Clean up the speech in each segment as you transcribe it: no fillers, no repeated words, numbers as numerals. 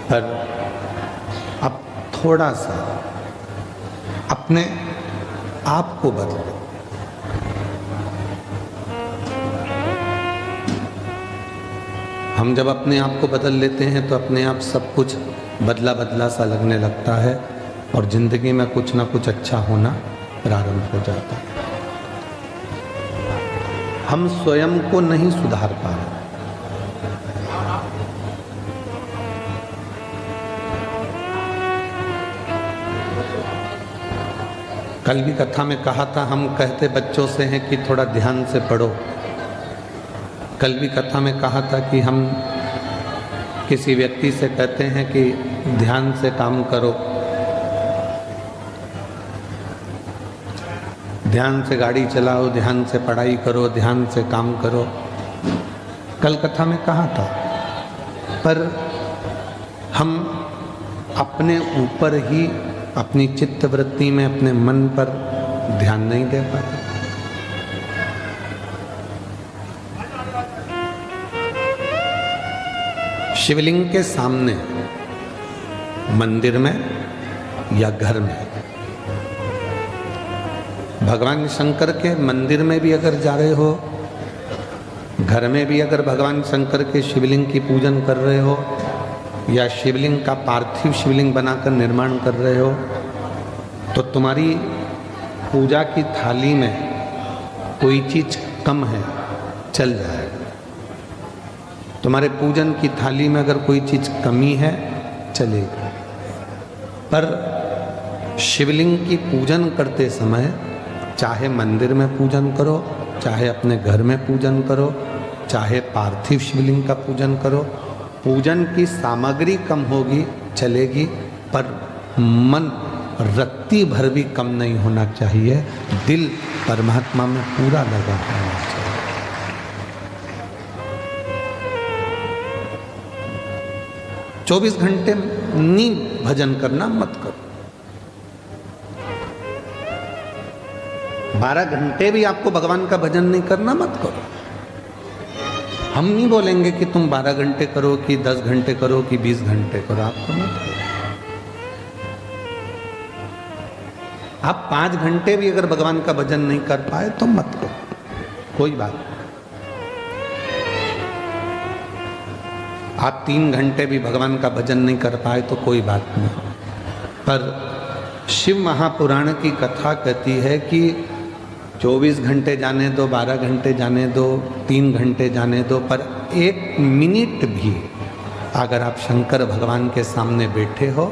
पर अब थोड़ा सा अपने आप को बदलो। हम जब अपने आप को बदल लेते हैं तो अपने आप सब कुछ बदला बदला सा लगने लगता है और जिंदगी में कुछ ना कुछ अच्छा होना प्रारंभ हो जाता है। हम स्वयं को नहीं सुधार पा रहे। कल भी कथा में कहा था, हम कहते बच्चों से हैं कि थोड़ा ध्यान से पढ़ो। कल भी कथा में कहा था कि हम किसी व्यक्ति से कहते हैं कि ध्यान से काम करो, ध्यान से गाड़ी चलाओ, ध्यान से पढ़ाई करो, ध्यान से काम करो। कल कथा में कहा था, पर हम अपने ऊपर ही, अपनी चित्त वृत्ति में, अपने मन पर ध्यान नहीं दे पाते। शिवलिंग के सामने, मंदिर में या घर में, भगवान शंकर के मंदिर में भी अगर जा रहे हो, घर में भी अगर भगवान शंकर के शिवलिंग की पूजन कर रहे हो या शिवलिंग का पार्थिव शिवलिंग बनाकर निर्माण कर रहे हो, तो तुम्हारी पूजा की थाली में कोई चीज कम है, चल जाएगा। तुम्हारे पूजन की थाली में अगर कोई चीज कमी है, चलेगी। पर शिवलिंग की पूजन करते समय, चाहे मंदिर में पूजन करो, चाहे अपने घर में पूजन करो, चाहे पार्थिव शिवलिंग का पूजन करो, पूजन की सामग्री कम होगी, चलेगी, पर मन रत्ती भर भी कम नहीं होना चाहिए। दिल परमात्मा में पूरा लगा होना चाहिए। 24 घंटे नींद भजन करना मत करो। 12 घंटे भी आपको भगवान का भजन नहीं करना, मत करो। हम नहीं बोलेंगे कि तुम 12 घंटे करो कि 10 घंटे करो कि 20 घंटे करो, आपको मत करो। आप 5 घंटे भी अगर भगवान का भजन नहीं कर पाए तो मत करो, कोई बात नहीं। आप 3 घंटे भी भगवान का भजन नहीं कर पाए तो कोई बात नहीं। पर शिव महापुराण की कथा कहती है कि 24 घंटे जाने दो, 12 घंटे जाने दो, 3 घंटे जाने दो, पर 1 मिनट भी अगर आप शंकर भगवान के सामने बैठे हो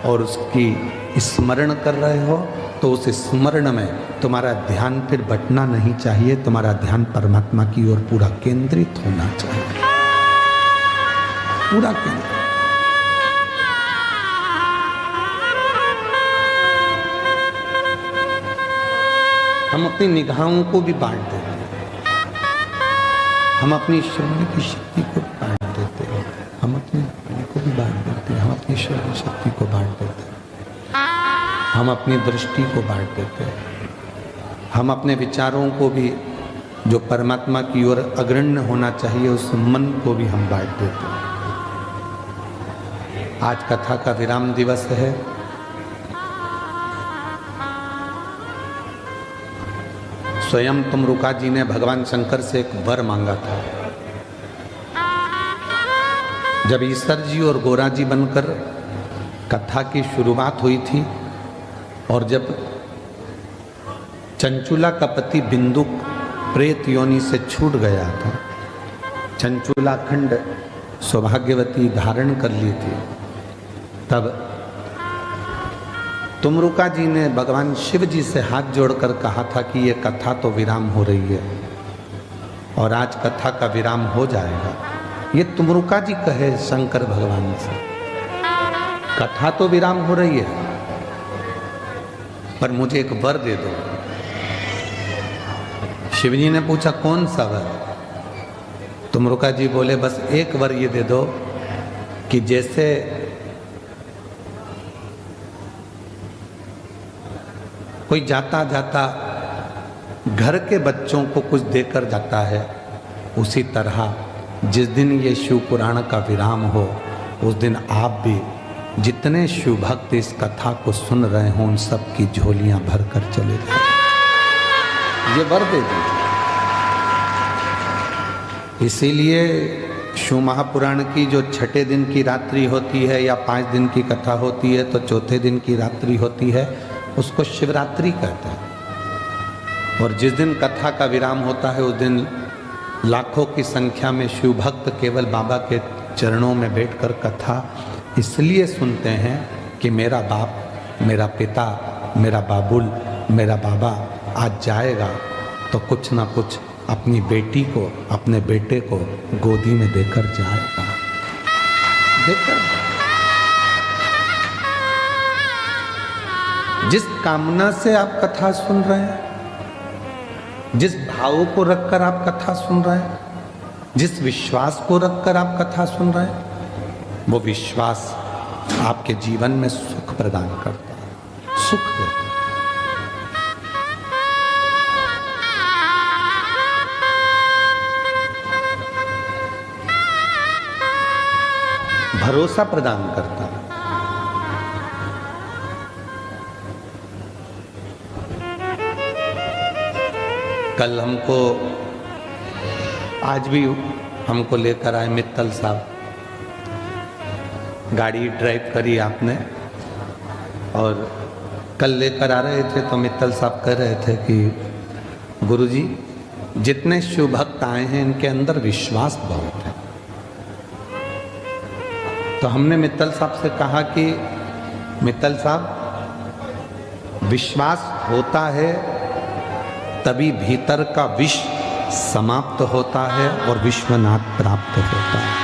और उसकी स्मरण कर रहे हो, तो उस स्मरण में तुम्हारा ध्यान फिर बटना नहीं चाहिए। तुम्हारा ध्यान परमात्मा की ओर पूरा केंद्रित होना चाहिए, पूरा केंद्रित। हम अपनी निगाहों को भी बांट देते हैं, हम अपनी श्रवण की शक्ति को बांट देते हैं, हम अपनी वाणी को भी बांट देते हैं, हम अपनी श्रवण शक्ति को बांट देते हैं, हम अपनी दृष्टि को बांट देते हैं, हम अपने विचारों को भी, जो परमात्मा की ओर अग्रण्य होना चाहिए, उस मन को भी हम बांट देते हैं। आज कथा का विराम दिवस है। स्वयं तुमरुका जी ने भगवान शंकर से एक वर मांगा था। जब ईश्वर जी और गोरा जी बनकर कथा की शुरुआत हुई थी और जब चंचुला का पति बिंदु प्रेत योनि से छूट गया था, चंचुला खंड सौभाग्यवती धारण कर ली थी, तब तुमरुका जी ने भगवान शिव जी से हाथ जोड़कर कहा था कि ये कथा तो विराम हो रही है और आज कथा का विराम हो जाएगा। ये तुमरुका जी कहे शंकर भगवान से, कथा तो विराम हो रही है पर मुझे एक वर दे दो। शिव जी ने पूछा कौन सा वर? तुमरुका जी बोले बस एक वर ये दे दो कि जैसे कोई जाता जाता घर के बच्चों को कुछ देकर जाता है, उसी तरह जिस दिन ये शिव पुराण का विराम हो उस दिन आप भी जितने शिव भक्त इस कथा को सुन रहे हों उन सब की झोलियां भर कर चले जाए। ये वर दे दीजिए। इसीलिए शिव महापुराण की जो छठे दिन की रात्रि होती है या 5 दिन की कथा होती है तो चौथे दिन की रात्रि होती है, उसको शिवरात्रि कहते हैं। और जिस दिन कथा का विराम होता है उस दिन लाखों की संख्या में शिव भक्त केवल बाबा के चरणों में बैठकर कथा इसलिए सुनते हैं कि मेरा बाप, मेरा पिता, मेरा बाबुल, मेरा बाबा आज जाएगा तो कुछ ना कुछ अपनी बेटी को, अपने बेटे को गोदी में देकर जाएगा। देकर जिस कामना से आप कथा सुन रहे हैं, जिस भाव को रखकर आप कथा सुन रहे हैं, जिस विश्वास को रखकर आप कथा सुन रहे हैं, वो विश्वास आपके जीवन में सुख प्रदान करता है, सुख देता है। भरोसा प्रदान करता है। कल हमको, आज भी हमको लेकर आए मित्तल साहब, गाड़ी ड्राइव करी आपने और कल लेकर आ रहे थे तो मित्तल साहब कह रहे थे कि गुरुजी जितने शिव भक्त आए हैं इनके अंदर विश्वास बहुत है। तो हमने मित्तल साहब से कहा कि मित्तल साहब विश्वास होता है तभी भीतर का विष समाप्त होता है और विश्वनाथ प्राप्त होता है।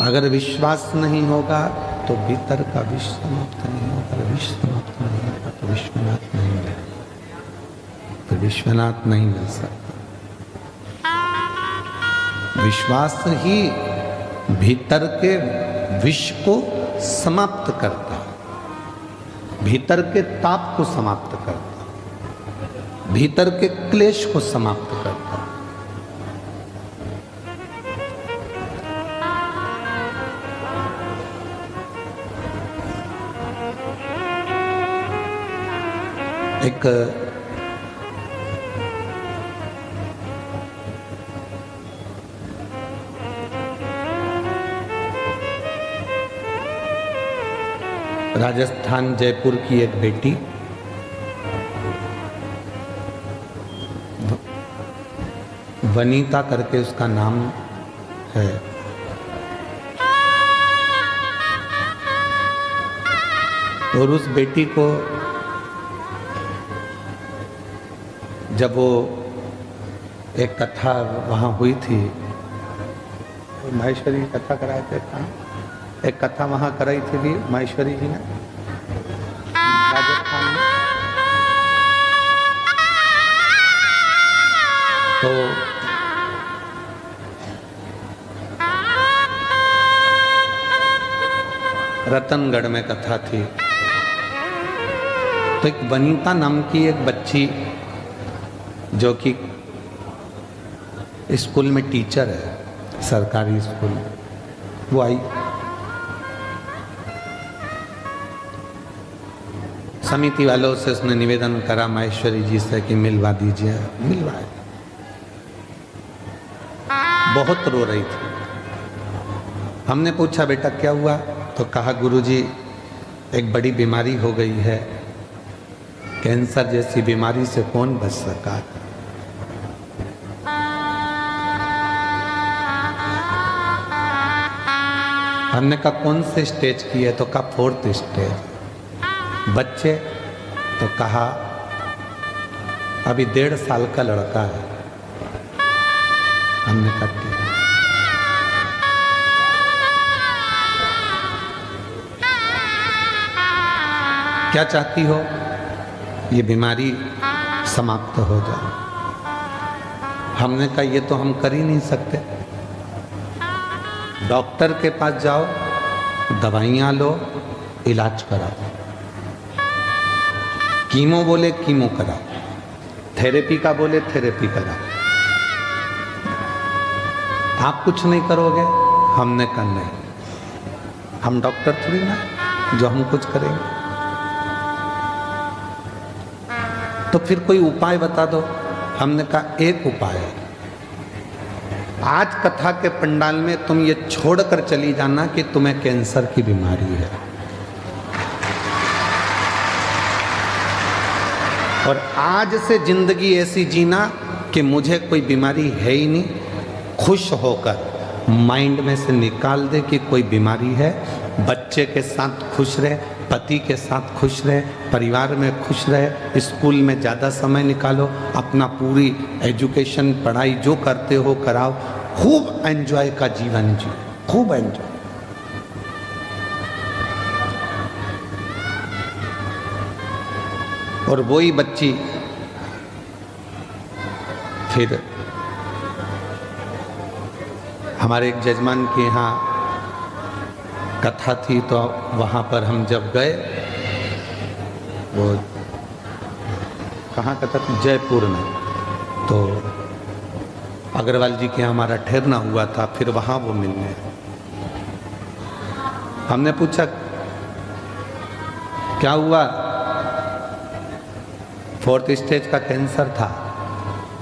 अगर विश्वास नहीं होगा तो भीतर का विष समाप्त नहीं होगा, विष समाप्त नहीं होगा तो विश्वनाथ नहीं मिलेगा, तो विश्वनाथ नहीं मिल सकता। विश्वास ही भीतर के विष को समाप्त करता है, भीतर के ताप को समाप्त करता है, भीतर के क्लेश को समाप्त करता है। एक राजस्थान जयपुर की एक बेटी वनीता करके उसका नाम है। और उस बेटी को जब वो एक कथा वहाँ हुई थी, माहेश्वरी की कथा कराए थे, एक कथा वहाँ कराई थी भी माहेश्वरी जी ने राजस्थान में। तो रतनगढ़ में कथा थी। तो एक वनीता नाम की एक बच्ची जो कि स्कूल में टीचर है, सरकारी स्कूल, वो आई। समिति वालों से उसने निवेदन करा माहेश्वरी जी से कि मिलवा दीजिए, मिलवाए। बहुत रो रही थी। हमने पूछा बेटा क्या हुआ, तो कहा गुरुजी एक बड़ी बीमारी हो गई है, कैंसर जैसी बीमारी से कौन बच सका। हमने कहा कौन से स्टेज की है, तो कहा 4th स्टेज। बच्चे, तो कहा अभी 1.5 साल का लड़का है। हमने कहा ठीक है। क्या चाहती हो, ये बीमारी समाप्त हो जाए। हमने कहा ये तो हम कर ही नहीं सकते, डॉक्टर के पास जाओ, दवाइयाँ लो, इलाज कराओ। कीमो बोले कीमो कराओ, थेरेपी का बोले थेरेपी करा, आप कुछ नहीं करोगे, हमने करना है। हम डॉक्टर थोड़ी ना जो हम कुछ करेंगे। तो फिर कोई उपाय बता दो। हमने कहा एक उपाय है, आज कथा के पंडाल में तुम ये छोड़कर चली जाना कि तुम्हें कैंसर की बीमारी है, और आज से जिंदगी ऐसी जीना कि मुझे कोई बीमारी है ही नहीं। खुश होकर माइंड में से निकाल दे कि कोई बीमारी है। बच्चे के साथ खुश रहे, पति के साथ खुश रहे, परिवार में खुश रहे, स्कूल में ज़्यादा समय निकालो, अपना पूरी एजुकेशन पढ़ाई जो करते हो कराओ, खूब एंजॉय का जीवन जियो, खूब एंजॉय। और वही बच्ची फिर हमारे एक जजमान के यहाँ कथा थी, तो वहाँ पर हम जब गए, वो कहाँ कथा थी, जयपुर में, तो अग्रवाल जी के यहाँ हमारा ठहरना हुआ था। फिर वहाँ वो मिलने, हमने पूछा क्या हुआ, 4th स्टेज का कैंसर था।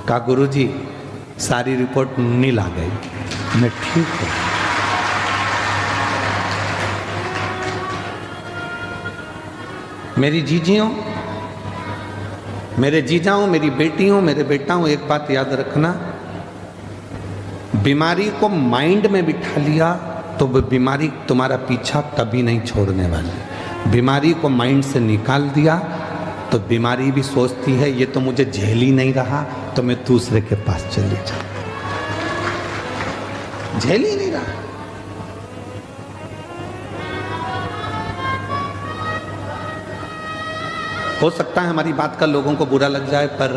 कहा गुरुजी सारी रिपोर्ट नील आ गई, मैं ठीक हूँ। मेरी जीजियों, मेरे जीजाओं, मेरी बेटियों, मेरे बेटाओं, एक बात याद रखना, बीमारी को माइंड में बिठा लिया तो वो बीमारी तुम्हारा पीछा कभी नहीं छोड़ने वाली। बीमारी को माइंड से निकाल दिया तो बीमारी भी सोचती है ये तो मुझे झेल ही नहीं रहा, तो मैं दूसरे के पास चली जाऊं। झेल ही नहीं रहा। हो सकता है हमारी बात का लोगों को बुरा लग जाए, पर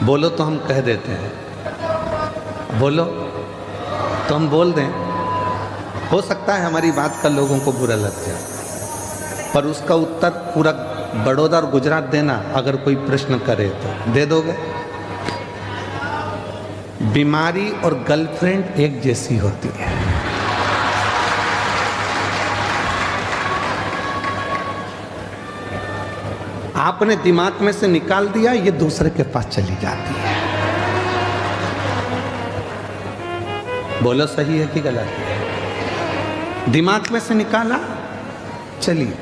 बोलो तो हम कह देते हैं, बोलो तो हम बोल दें। हो सकता है हमारी बात का लोगों को बुरा लग जाए, पर उसका उत्तर पूरा बड़ौदा और गुजरात देना। अगर कोई प्रश्न करे तो दे दोगे। बीमारी और गर्लफ्रेंड एक जैसी होती है। आपने दिमाग में से निकाल दिया, ये दूसरे के पास चली जाती है। बोलो सही है कि गलत है? दिमाग में से निकाला, चलिए।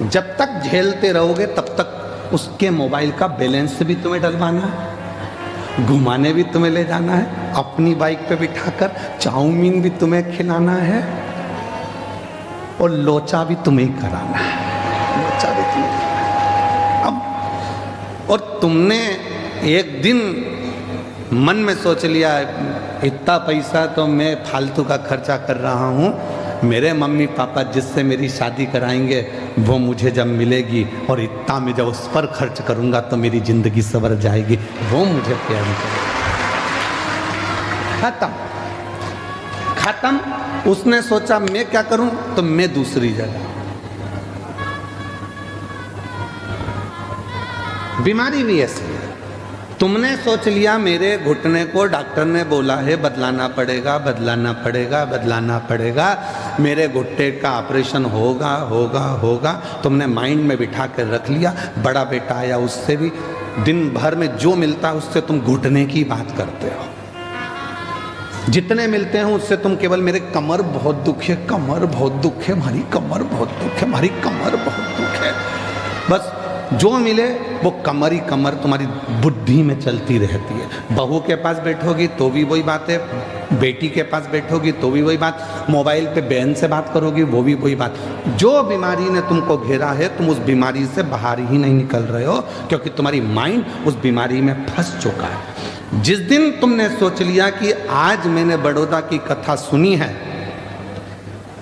जब तक झेलते रहोगे तब तक उसके मोबाइल का बैलेंस भी तुम्हें डलवाना है, घुमाने भी तुम्हें ले जाना है, अपनी बाइक पे बिठाकर चाउमीन भी तुम्हें खिलाना है, और लोचा भी तुम्हें कराना है। लोचा भी तुम्हें। अब और तुमने एक दिन मन में सोच लिया इतना पैसा तो मैं फालतू का खर्चा कर रहा हूँ, मेरे मम्मी पापा जिससे मेरी शादी कराएंगे वो मुझे जब मिलेगी और इतना मैं जब उस पर खर्च करूँगा तो मेरी ज़िंदगी संवर जाएगी, वो मुझे प्यार करेगी। खत्म खत्म। उसने सोचा मैं क्या करूं, तो मैं दूसरी जगह। बीमारी भी ऐसी है। तुमने सोच लिया मेरे घुटने को डॉक्टर ने बोला है बदलाना पड़ेगा, बदलाना पड़ेगा, बदलाना पड़ेगा, मेरे घुटने का ऑपरेशन होगा होगा होगा। तुमने माइंड में बिठा कर रख लिया। बड़ा बेटा आया, उससे भी दिन भर में जो मिलता है उससे तुम घुटने की बात करते हो। जितने मिलते हैं उससे तुम केवल मेरे कमर बहुत दुख है, कमर बहुत दुख है, हमारी कमर बहुत दुख है, हमारी कमर बहुत दुख है। बस जो मिले वो कमर ही कमर तुम्हारी बुद्धि में चलती रहती है। बहू के पास बैठोगी तो भी वही बात है, बेटी के पास बैठोगी तो भी वही बात, मोबाइल पे बहन से बात करोगी वो भी वही बात। जो बीमारी ने तुमको घेरा है तुम उस बीमारी से बाहर ही नहीं निकल रहे हो, क्योंकि तुम्हारी माइंड उस बीमारी में फंस चुका है। जिस दिन तुमने सोच लिया कि आज मैंने बड़ौदा की कथा सुनी है,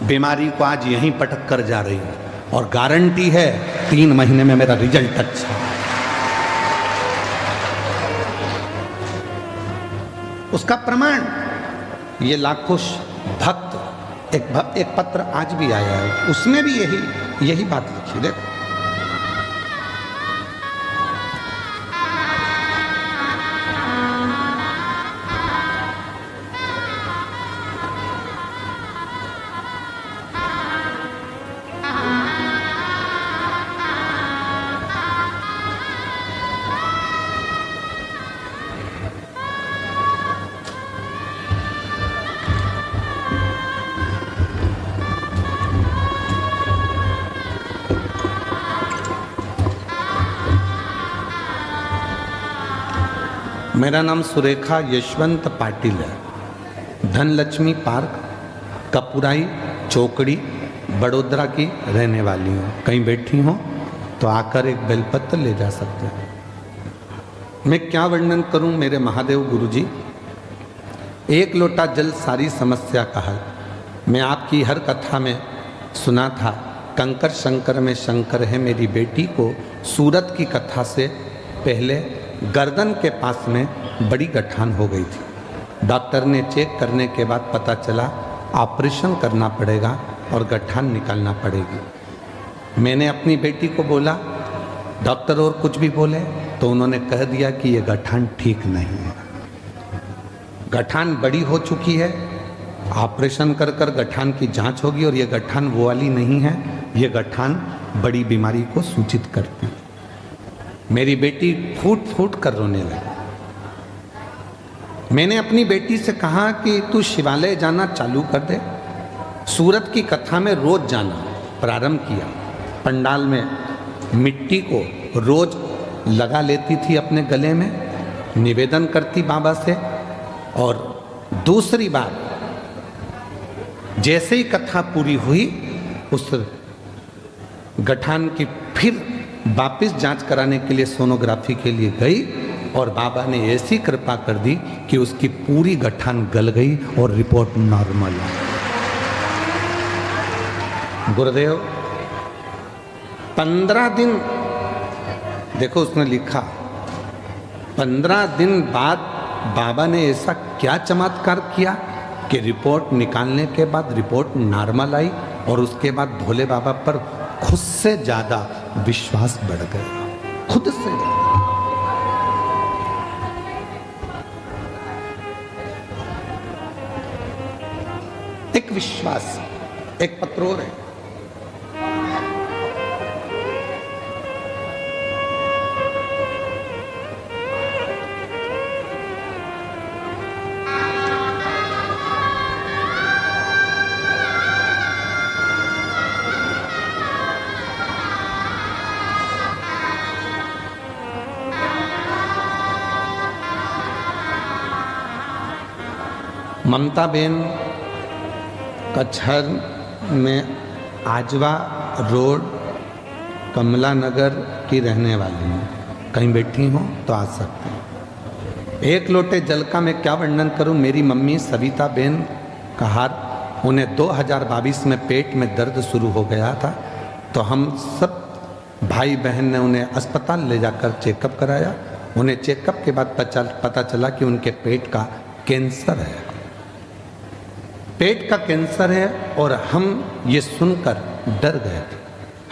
बीमारी को आज यहीं पटक कर जा रही है, और गारंटी है 3 महीने में मेरा रिजल्ट अच्छा है। उसका प्रमाण ये लाखों भक्त एक पत्र आज भी आया है, उसमें भी यही बात लिखी। देखो, मेरा नाम सुरेखा यशवंत पाटिल है। धनलक्ष्मी पार्क, कपुराई चौकड़ी, बड़ोदरा की रहने वाली हूँ। कहीं बैठी हो तो आकर एक बेलपत्र ले जा सकते हैं। मैं क्या वर्णन करूं मेरे महादेव गुरुजी। एक लोटा जल सारी समस्या का हल। मैं आपकी हर कथा में सुना था, कंकर शंकर में शंकर है। मेरी बेटी को सूरत की कथा से पहले गर्दन के पास में बड़ी गठान हो गई थी। डॉक्टर ने चेक करने के बाद पता चला ऑपरेशन करना पड़ेगा और गठान निकालना पड़ेगी। मैंने अपनी बेटी को बोला, डॉक्टर और कुछ भी बोले तो उन्होंने कह दिया कि ये गठान ठीक नहीं है, गठान बड़ी हो चुकी है, ऑपरेशन कर कर गठान की जांच होगी और ये गठान वो वाली नहीं है, ये गठान बड़ी बीमारी को सूचित करती है। मेरी बेटी फूट फूट कर रोने लगी। मैंने अपनी बेटी से कहा कि तू शिवालय जाना चालू कर दे। सूरत की कथा में रोज जाना प्रारंभ किया। पंडाल में मिट्टी को रोज लगा लेती थी अपने गले में, निवेदन करती बाबा से। और दूसरी बात, जैसे ही कथा पूरी हुई उस गठान की फिर वापिस जांच कराने के लिए सोनोग्राफी के लिए गई और बाबा ने ऐसी कृपा कर दी कि उसकी पूरी गठान गल गई और रिपोर्ट नॉर्मल है। गुरुदेव 15 दिन, देखो उसने लिखा, 15 दिन बाद बाबा ने ऐसा क्या चमत्कार किया कि रिपोर्ट निकालने के बाद रिपोर्ट नॉर्मल आई और उसके बाद भोले बाबा पर खुद से ज्यादा विश्वास बढ़ गया। खुद से एक विश्वास। एक पत्र और है, ममता बेन कचहर में आजवा रोड कमला नगर की रहने वाली हूँ। कहीं बैठी हो तो आ सकते हैं। एक लोटे जल का मैं क्या वर्णन करूँ। मेरी मम्मी सविता बेन कहार, उन्हें 2022 में पेट में दर्द शुरू हो गया था, तो हम सब भाई बहन ने उन्हें अस्पताल ले जाकर चेकअप कराया। उन्हें चेकअप के बाद पता चला कि उनके पेट का कैंसर है, पेट का कैंसर है। और हम ये सुनकर डर गए थे।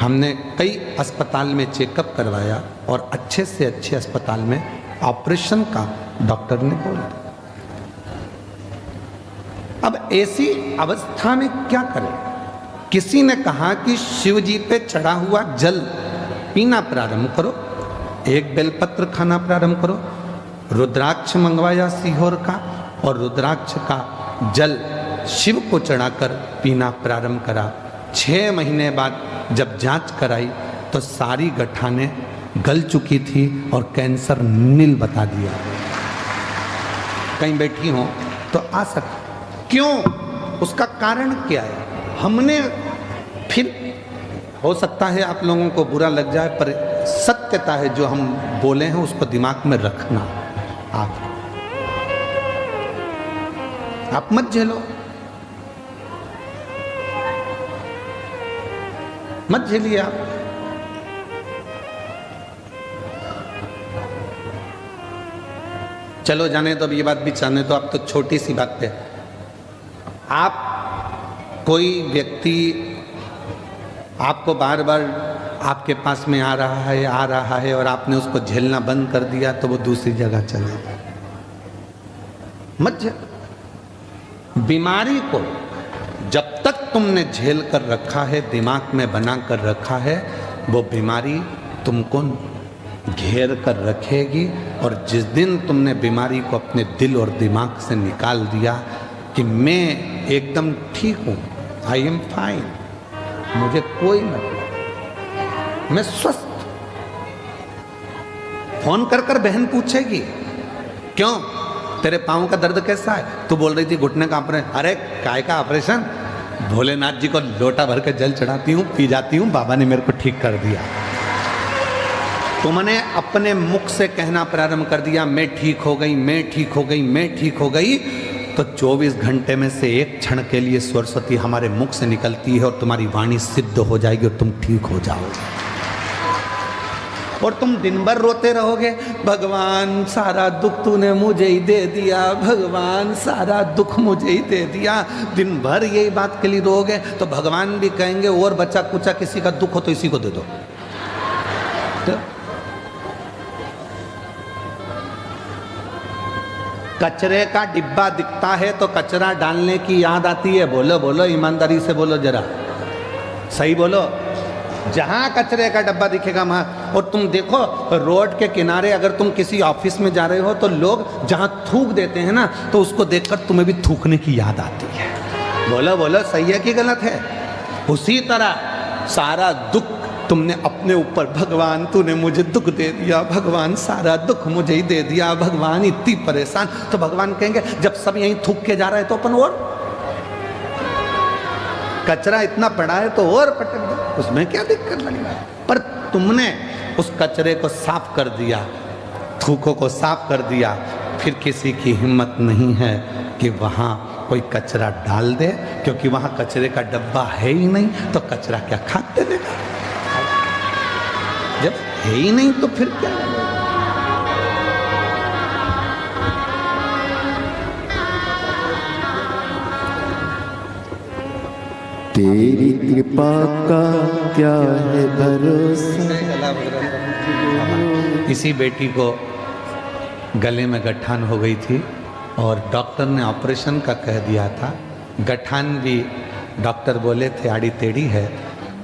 हमने कई अस्पताल में चेकअप करवाया और अच्छे से अच्छे अस्पताल में ऑपरेशन का डॉक्टर ने बोला। अब ऐसी अवस्था में क्या करें। किसी ने कहा कि शिव जी पे चढ़ा हुआ जल पीना प्रारंभ करो, एक बेलपत्र खाना प्रारंभ करो। रुद्राक्ष मंगवाया सीहोर का और रुद्राक्ष का जल शिव को चढ़ाकर पीना प्रारंभ करा। 6 महीने बाद जब जांच कराई तो सारी गठानें गल चुकी थी और कैंसर नील बता दिया। कहीं बैठी हो तो आ सकते। क्यों, उसका कारण क्या है। हमने फिर, हो सकता है आप लोगों को बुरा लग जाए, पर सत्यता है जो हम बोले हैं उसको दिमाग में रखना। आप मत झेलो, मत झेलिए आप। चलो जाने तो अब ये बात भी जाने तो, आप तो छोटी सी बात पे आप कोई व्यक्ति आपको बार बार आपके पास में आ रहा है और आपने उसको झेलना बंद कर दिया तो वो दूसरी जगह चले जाए। मत झेल। बीमारी को जब तक तुमने झेल कर रखा है, दिमाग में बना कर रखा है, वो बीमारी तुमको घेर कर रखेगी। और जिस दिन तुमने बीमारी को अपने दिल और दिमाग से निकाल दिया कि मैं एकदम ठीक हूँ, आई एम फाइन, मुझे कोई मतलब, मैं स्वस्थ। फोन कर कर बहन पूछेगी क्यों तेरे पाँव का दर्द कैसा है, तू बोल रही थी घुटने का ऑपरेशन। अरे काय का ऑपरेशन, भोलेनाथ जी को लोटा भर के जल चढ़ाती हूँ, पी जाती हूँ, बाबा ने मेरे को ठीक कर दिया। तुमने अपने मुख से कहना प्रारंभ कर दिया मैं ठीक हो गई, मैं ठीक हो गई, मैं ठीक हो गई, तो 24 घंटे में से एक क्षण के लिए सरस्वती हमारे मुख से निकलती है और तुम्हारी वाणी सिद्ध हो जाएगी और तुम ठीक हो जाओगे। और तुम दिन भर रोते रहोगे, भगवान सारा दुख तूने मुझे ही दे दिया, भगवान सारा दुख मुझे ही दे दिया। दिन भर यही बात के लिए रोगे तो भगवान भी कहेंगे और बच्चा कुचा किसी का दुख हो तो इसी को दे दो। तो कचरे का डिब्बा दिखता है तो कचरा डालने की याद आती है। बोलो बोलो, ईमानदारी से बोलो, जरा सही बोलो। जहां कचरे का डब्बा दिखेगा वहां। और तुम देखो रोड के किनारे अगर तुम किसी ऑफिस में जा रहे हो तो लोग जहां थूक देते हैं ना, तो उसको देखकर तुम्हें भी थूकने की याद आती है। बोलो बोलो, सही है कि गलत है? उसी तरह सारा दुख तुमने अपने ऊपर, भगवान तूने मुझे दुख दे दिया, भगवान सारा दुख मुझे ही दे दिया, भगवान इतनी परेशान। तो भगवान कहेंगे जब सब यहीं थूक के जा रहे हैं तो अपन और कचरा इतना पड़ा है तो और पटक दो, उसमें क्या दिक्कत वाली बात। पर तुमने उस कचरे को साफ कर दिया, थूकों को साफ कर दिया, फिर किसी की हिम्मत नहीं है कि वहां कोई कचरा डाल दे, क्योंकि वहां कचरे का डब्बा है ही नहीं, तो कचरा क्या खाते देगा? जब है ही नहीं तो फिर क्या? तेरी कृपा का क्या है भरोसा। इसी बेटी को गले में गठान हो गई थी और डॉक्टर ने ऑपरेशन का कह दिया था। गठान भी डॉक्टर बोले थे आड़ी टेढ़ी है,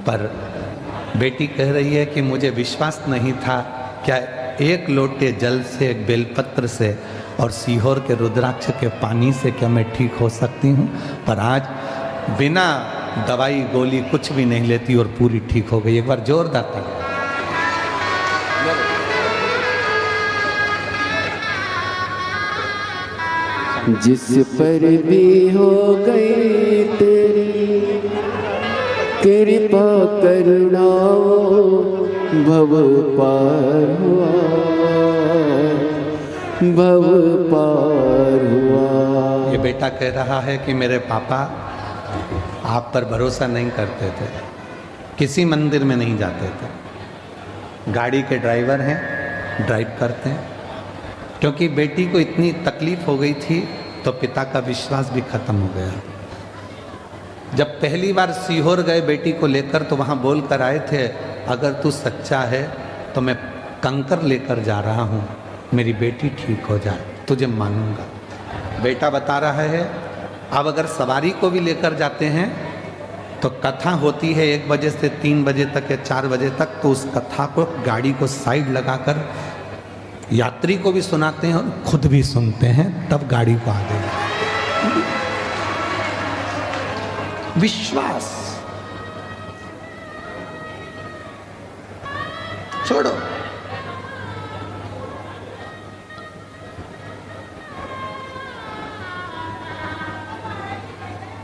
पर बेटी कह रही है कि मुझे विश्वास नहीं था क्या एक लोटे जल से, एक बेलपत्र से और सीहोर के रुद्राक्ष के पानी से क्या मैं ठीक हो सकती हूँ। पर आज बिना दवाई गोली कुछ भी नहीं लेती और पूरी ठीक हो गई। एक बार जोरदार ताली। जिस पर भी हो गई तेरी कृपा करुणा, भव पार हुआ, भव पार हुआ। ये बेटा कह रहा है कि मेरे पापा आप पर भरोसा नहीं करते थे, किसी मंदिर में नहीं जाते थे, गाड़ी के ड्राइवर हैं, ड्राइव करते हैं। क्योंकि बेटी को इतनी तकलीफ हो गई थी तो पिता का विश्वास भी खत्म हो गया। जब पहली बार सीहोर गए बेटी को लेकर तो वहाँ बोल कर आए थे, अगर तू सच्चा है तो मैं कंकर लेकर जा रहा हूँ, मेरी बेटी ठीक हो जाए, तुझे मानूंगा। बेटा बता रहा है अब अगर सवारी को भी लेकर जाते हैं तो कथा होती है 1 बजे से 3 बजे तक या 4 बजे तक, तो उस कथा को गाड़ी को साइड लगाकर यात्री को भी सुनाते हैं और खुद भी सुनते हैं, तब गाड़ी को आगे विश्वास छोड़ो।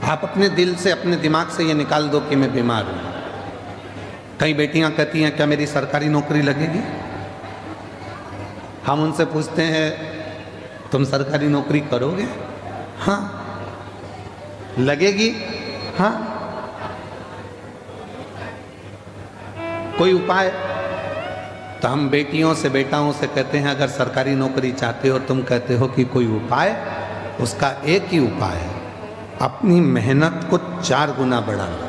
आप अपने दिल से, अपने दिमाग से ये निकाल दो कि मैं बीमार हूं। कई बेटियां कहती हैं क्या मेरी सरकारी नौकरी लगेगी? हम उनसे पूछते हैं तुम सरकारी नौकरी करोगे? हाँ। लगेगी? हाँ। कोई उपाय? तो हम बेटियों से, बेटाओं से कहते हैं अगर सरकारी नौकरी चाहते हो, तुम कहते हो कि कोई उपाय, उसका एक ही उपाय है, अपनी मेहनत को 4 गुना बढ़ा लो,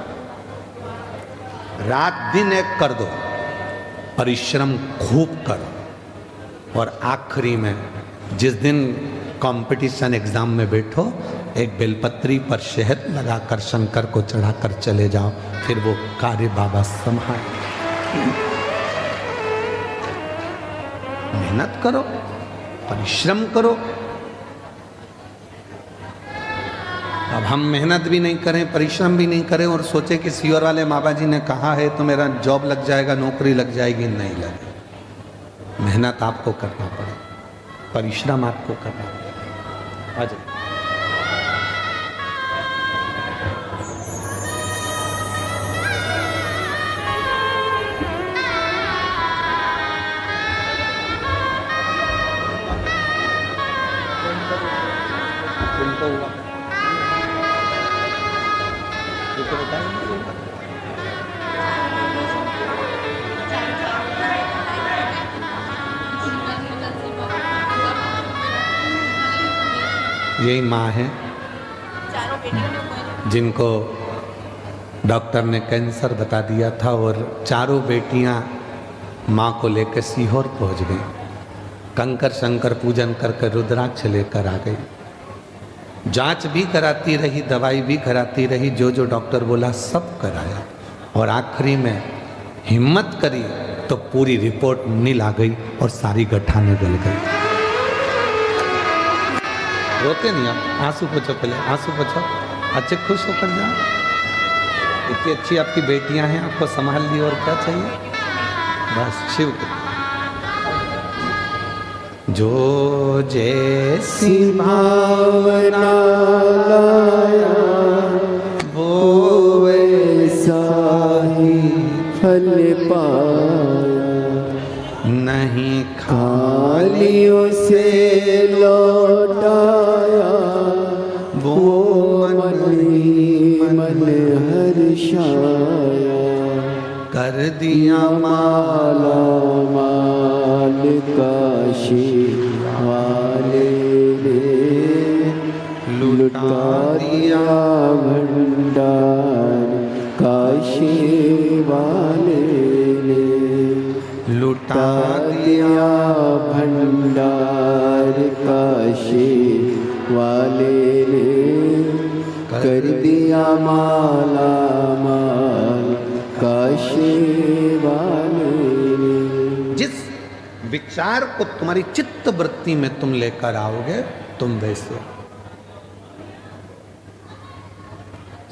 रात दिन एक कर दो, परिश्रम खूब करो, और आखिरी में जिस दिन कंपटीशन एग्जाम में बैठो, एक बेलपत्री पर शहद लगाकर शंकर को चढ़ाकर चले जाओ, फिर वो कार्य बाबा संभाल। मेहनत करो, परिश्रम करो। अब हम मेहनत भी नहीं करें, परिश्रम भी नहीं करें और सोचे कि सीहोर वाले बाबा जी ने कहा है तो मेरा जॉब लग जाएगा, नौकरी लग जाएगी, नहीं लगे। मेहनत आपको करना पड़ेगा, परिश्रम आपको करना पड़ेगा। आ जाओ। यही माँ है जिनको डॉक्टर ने कैंसर बता दिया था और चारों बेटियां माँ को लेकर सीहोर पहुंच गई। कंकर शंकर पूजन करके रुद्राक्ष लेकर आ गई। जांच भी कराती रही, दवाई भी कराती रही, जो जो डॉक्टर बोला सब कराया, और आखिरी में हिम्मत करी तो पूरी रिपोर्ट नील आ गई और सारी गठाने गल गई। रोते नहीं आप, आंसू पोछो, पहले आंसू पोछो, अच्छे खुश होकर जाओ। इतनी अच्छी आपकी बेटियां हैं, आपको संभाल ली, और क्या चाहिए? बस शिव के जो जैसी भावना लाया वो वैसा ही फल पाया, नहीं खाली उसे लौटाया वो मन ही मन हर्षाया, कर दिया माला माल काशी वाले ने, लुटा दिया भंडार काशी वाले ने, लुटा दिया भंडार काशी वाले ने, कर दिया माला माल काशी वाले ने। जिस विचार को तुम्हारी चित्त वृत्ति में तुम लेकर आओगे, तुम वैसे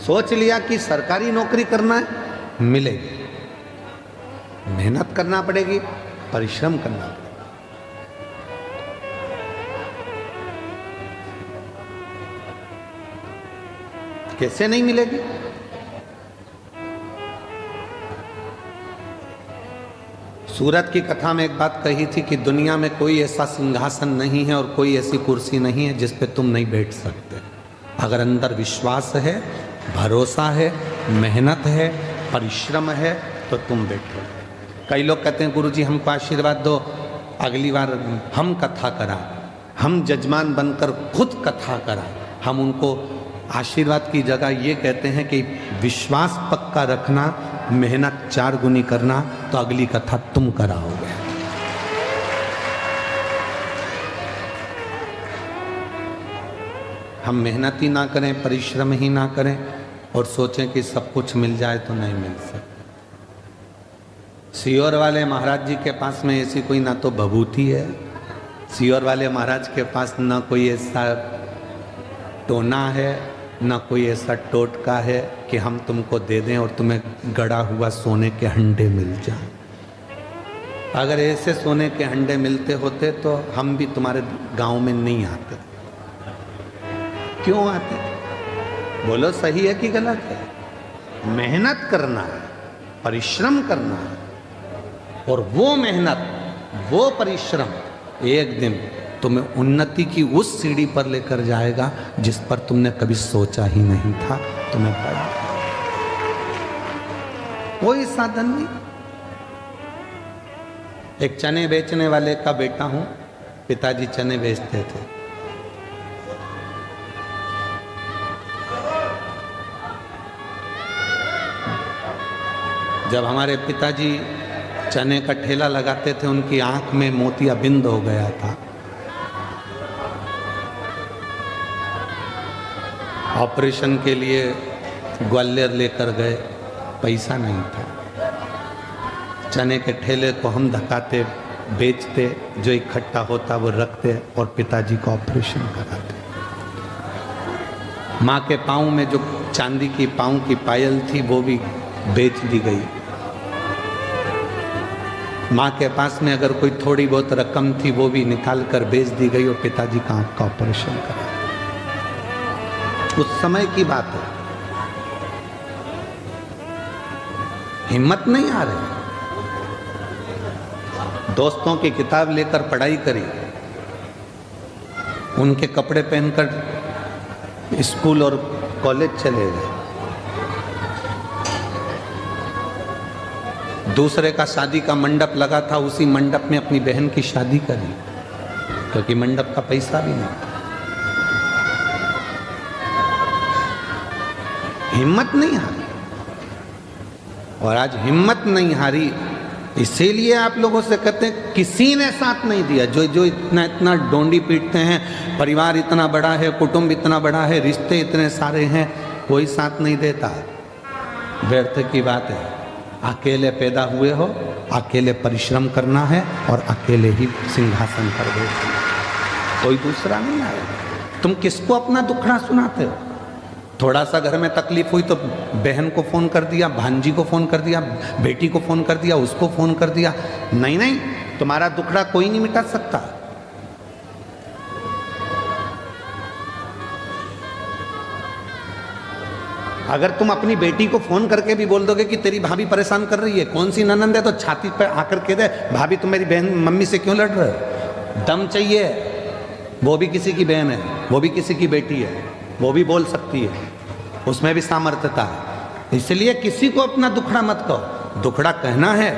सोच लिया कि सरकारी नौकरी करना है, मिलेगी, मेहनत करना पड़ेगी, परिश्रम करना पड़ेगा। कैसे नहीं मिलेगी? सूरत की कथा में एक बात कही थी कि दुनिया में कोई ऐसा सिंहासन नहीं है और कोई ऐसी कुर्सी नहीं है जिस पे तुम नहीं बैठ सकते। अगर अंदर विश्वास है, भरोसा है, मेहनत है, परिश्रम है, तो तुम बैठो। कई लोग कहते हैं गुरुजी हमको आशीर्वाद दो, अगली बार हम कथा करा, हम जजमान बनकर खुद कथा करा। हम उनको आशीर्वाद की जगह ये कहते हैं कि विश्वास पक्का रखना, मेहनत 4 गुनी करना, तो अगली कथा तुम कराओगे। हम मेहनत ही ना करें, परिश्रम ही ना करें और सोचें कि सब कुछ मिल जाए, तो नहीं मिल सकता। सीहोर वाले महाराज जी के पास में ऐसी कोई ना तो भभूति है, सीहोर वाले महाराज के पास ना कोई ऐसा टोना है, ना कोई ऐसा टोटका है कि हम तुमको दे दें और तुम्हें गड़ा हुआ सोने के हंडे मिल जाए। अगर ऐसे सोने के हंडे मिलते होते तो हम भी तुम्हारे गांव में नहीं आते। क्यों आते? बोलो सही है कि गलत है? मेहनत करना है, परिश्रम करना है, और वो मेहनत, वो परिश्रम एक दिन तुम्हें उन्नति की उस सीढ़ी पर लेकर जाएगा जिस पर तुमने कभी सोचा ही नहीं था तुम्हें पाया। कोई साधन नहीं। एक चने बेचने वाले का बेटा हूं, पिताजी चने बेचते थे। जब हमारे पिताजी चने का ठेला लगाते थे, उनकी आंख में मोतियाबिंद हो गया था। ऑपरेशन के लिए ग्वालियर लेकर गए, पैसा नहीं था। चने के ठेले को हम धकाते, बेचते, जो इकट्ठा होता वो रखते और पिताजी का ऑपरेशन कराते। माँ के पाँव में जो चांदी की पाँव की पायल थी वो भी बेच दी गई। माँ के पास में अगर कोई थोड़ी बहुत रकम थी वो भी निकाल कर बेच दी गई और पिताजी का आँख का ऑपरेशन करा। उस समय की बात है, हिम्मत नहीं आ रही। दोस्तों की किताब लेकर पढ़ाई करी, उनके कपड़े पहनकर स्कूल और कॉलेज चले गए। दूसरे का शादी का मंडप लगा था, उसी मंडप में अपनी बहन की शादी करी, क्योंकि मंडप का पैसा भी नहीं था। हिम्मत नहीं हारी। और आज हिम्मत नहीं हारी, इसीलिए आप लोगों से कहते हैं किसी ने साथ नहीं दिया। जो इतना इतना डोंडी पीटते हैं, परिवार इतना बड़ा है, कुटुंब इतना बड़ा है, रिश्ते इतने सारे हैं, कोई साथ नहीं देता। व्यर्थ की बात है। अकेले पैदा हुए हो, अकेले परिश्रम करना है और अकेले ही सिंहासन पर बैठना, कोई दूसरा नहीं आएगा। तुम किसको अपना दुखड़ा सुनाते हो? थोड़ा सा घर में तकलीफ हुई तो बहन को फ़ोन कर दिया, भांजी को फ़ोन कर दिया, बेटी को फ़ोन कर दिया, उसको फ़ोन कर दिया। नहीं नहीं, तुम्हारा दुखड़ा कोई नहीं मिटा सकता। अगर तुम अपनी बेटी को फ़ोन करके भी बोल दोगे कि तेरी भाभी परेशान कर रही है, कौन सी ननंद है, तो छाती पर आकर कह दे, भाभी तुम मेरी बहन मम्मी से क्यों लड़ रहे हो? दम चाहिए। वो भी किसी की बहन है, वो भी किसी की बेटी है, वो भी बोल सकती है, उसमें भी सामर्थ्यता है। इसलिए किसी को अपना दुखड़ा मत कहो। दुखड़ा कहना है,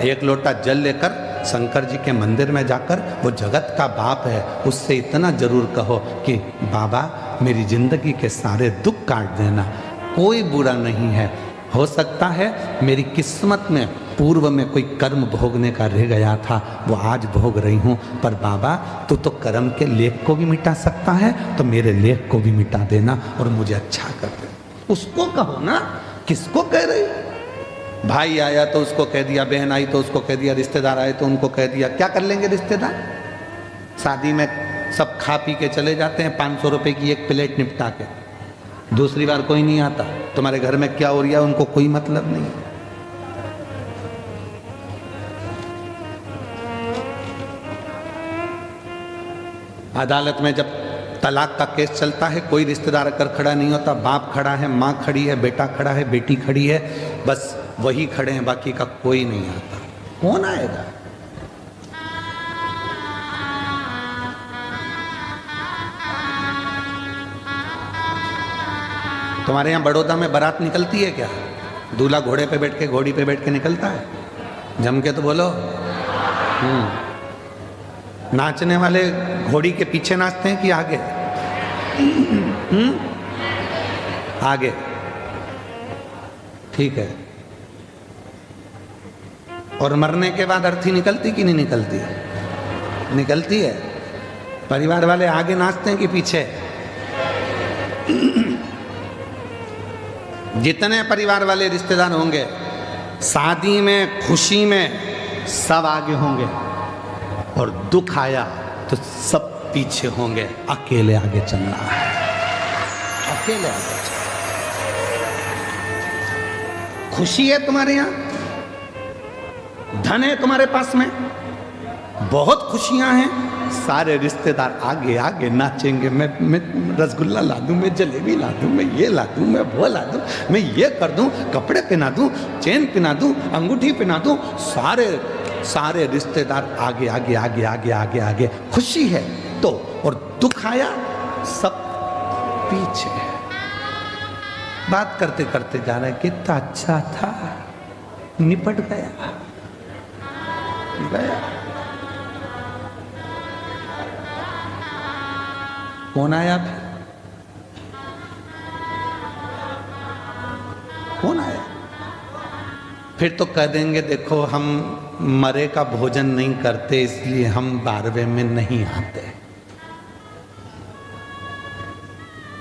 एक लोटा जल लेकर शंकर जी के मंदिर में जाकर, वो जगत का बाप है, उससे इतना जरूर कहो कि बाबा मेरी जिंदगी के सारे दुख काट देना, कोई बुरा नहीं है। हो सकता है मेरी किस्मत में पूर्व में कोई कर्म भोगने का रह गया था, वो आज भोग रही हूँ, पर बाबा तू तो कर्म के लेख को भी मिटा सकता है, तो मेरे लेख को भी मिटा देना और मुझे अच्छा कर दे। उसको कहो ना, किसको कह रही? भाई आया तो उसको कह दिया, बहन आई तो उसको कह दिया, रिश्तेदार आए तो उनको कह दिया। क्या कर लेंगे रिश्तेदार? शादी में सब खा पी के चले जाते हैं, 500 रुपए की एक प्लेट निपटा के, दूसरी बार कोई नहीं आता। तुम्हारे घर में क्या हो रहा है उनको कोई मतलब नहीं। अदालत में जब तलाक का केस चलता है, कोई रिश्तेदार अगर खड़ा नहीं होता, बाप खड़ा है, माँ खड़ी है, बेटा खड़ा है, बेटी खड़ी है, बस वही खड़े हैं, बाकी का कोई नहीं आता। कौन आएगा? तुम्हारे यहाँ बड़ौदा में बारात निकलती है क्या? दूल्हा घोड़े पे बैठ के, घोड़ी पे बैठ के निकलता है? जम के तो बोलो। नाचने वाले घोड़ी के पीछे नाचते हैं कि आगे? आगे। ठीक है। और मरने के बाद अर्थी निकलती कि नहीं निकलती? निकलती है। परिवार वाले आगे नाचते हैं कि पीछे? जितने परिवार वाले रिश्तेदार होंगे, शादी में, खुशी में सब आगे होंगे, और दुख आया तो सब पीछे होंगे। अकेले आगे चलना है, अकेले आगे चलना। खुशी है तुम्हारे यहाँ, धन है तुम्हारे पास में, बहुत खुशियां हैं, सारे रिश्तेदार आगे आगे नाचेंगे। मैं रसगुल्ला ला दूं, मैं जलेबी ला दूं, मैं ये ला दूं, मैं वो ला दूं, मैं ये कर दूं, कपड़े पहना दूं, चेन पहना दूं, अंगूठी पहना दूं। सारे रिश्तेदार आगे आगे आगे आगे आगे आगे। खुशी है तो, और दुख आया सब पीछे। बात करते करते जा रहे, कितना अच्छा था, निपट गया। कौन आया फिर? कौन आया? फिर तो कह देंगे देखो हम मरे का भोजन नहीं करते इसलिए हम 12वें में नहीं आते।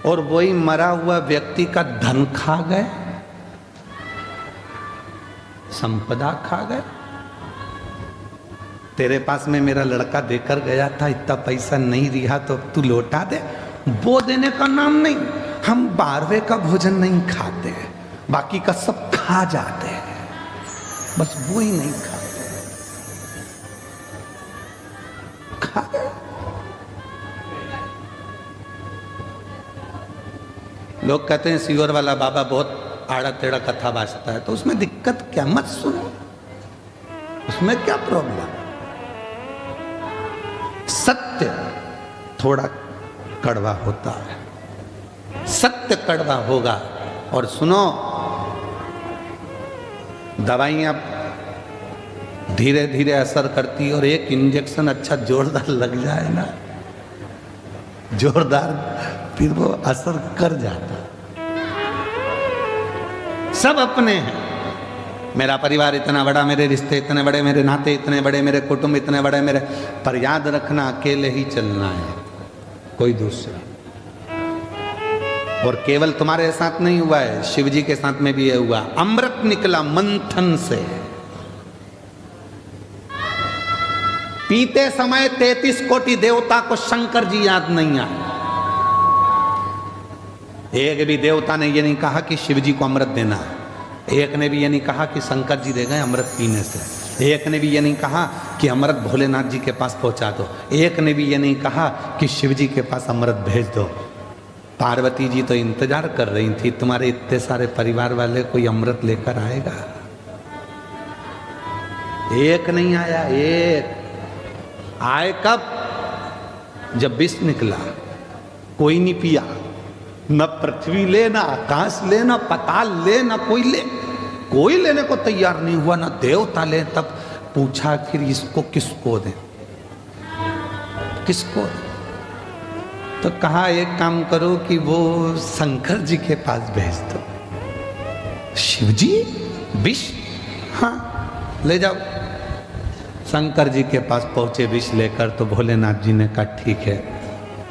और वही मरा हुआ व्यक्ति का धन खा गए, संपदा खा गए। तेरे पास में मेरा लड़का देकर गया था, इतना पैसा नहीं रिहा तो तू लौटा दे। वो देने का नाम नहीं, हम 12वें का भोजन नहीं खाते, बाकी का सब खा जाते हैं, बस वो ही नहीं खाते। खा गए। लोग कहते हैं सीवर वाला बाबा बहुत आड़ा टेढ़ा कथा बाजता है, तो उसमें दिक्कत क्या, मत सुनो, उसमें क्या प्रॉब्लम। सत्य थोड़ा कड़वा होता है, सत्य कड़वा होगा। और सुनो, दवाइयां धीरे धीरे असर करती, और एक इंजेक्शन अच्छा जोरदार लग जाए ना, जोरदार, फिर वो असर कर जाता। सब अपने हैं। मेरा परिवार इतना बड़ा, मेरे रिश्ते इतने बड़े, मेरे नाते इतने बड़े, मेरे कुटुंब इतने बड़े, मेरे, पर याद रखना अकेले ही चलना है, कोई दूसरा। और केवल तुम्हारे साथ नहीं हुआ है, शिव जी के साथ में भी ये हुआ। अमृत निकला मंथन से, पीते समय 33 कोटि देवता को शंकर जी याद नहीं आए। एक भी देवता ने ये नहीं कहा कि शिव जी को अमृत देना है, एक ने भी ये नहीं कहा कि शंकर जी दे गए अमृत पीने से, एक ने भी ये नहीं कहा कि अमृत भोलेनाथ जी के पास पहुंचा दो, एक ने भी ये नहीं कहा कि शिव जी के पास अमृत भेज दो। पार्वती जी तो इंतजार कर रही थी, तुम्हारे इतने सारे परिवार वाले कोई अमृत लेकर आएगा। एक नहीं आया, एक आए कब, जब विष निकला, कोई नहीं पिया, न पृथ्वी ले, न आकाश ले, न पाताल ले, न कोई ले, कोई लेने को तैयार नहीं हुआ, न देवता ले। तब पूछा फिर इसको किसको दें, किसको दें? तो कहा एक काम करो कि वो शंकर जी के पास भेज दो। शिव जी विष, हाँ ले जाओ। शंकर जी के पास पहुंचे विष लेकर, तो भोलेनाथ जी ने कहा ठीक है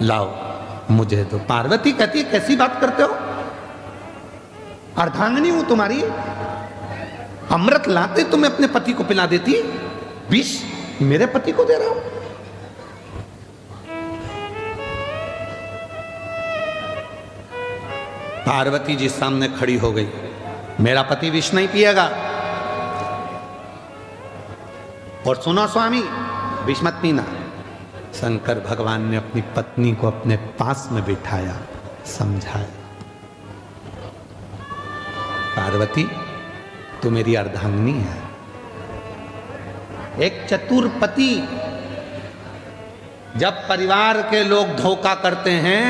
लाओ मुझे दो। पार्वती कहती है कैसी बात करते हो, अर्धांगिनी हूं तुम्हारी, अमृत लाते तुम्हें अपने पति को पिला देती, विष मेरे पति को दे रहा हूं। पार्वती जी सामने खड़ी हो गई, मेरा पति विष नहीं पिएगा। और सुनो स्वामी, विष मत पीना। शंकर भगवान ने अपनी पत्नी को अपने पास में बिठाया, समझाया, पार्वती तू मेरी अर्धांगिनी है। एक चतुर पति, जब परिवार के लोग धोखा करते हैं,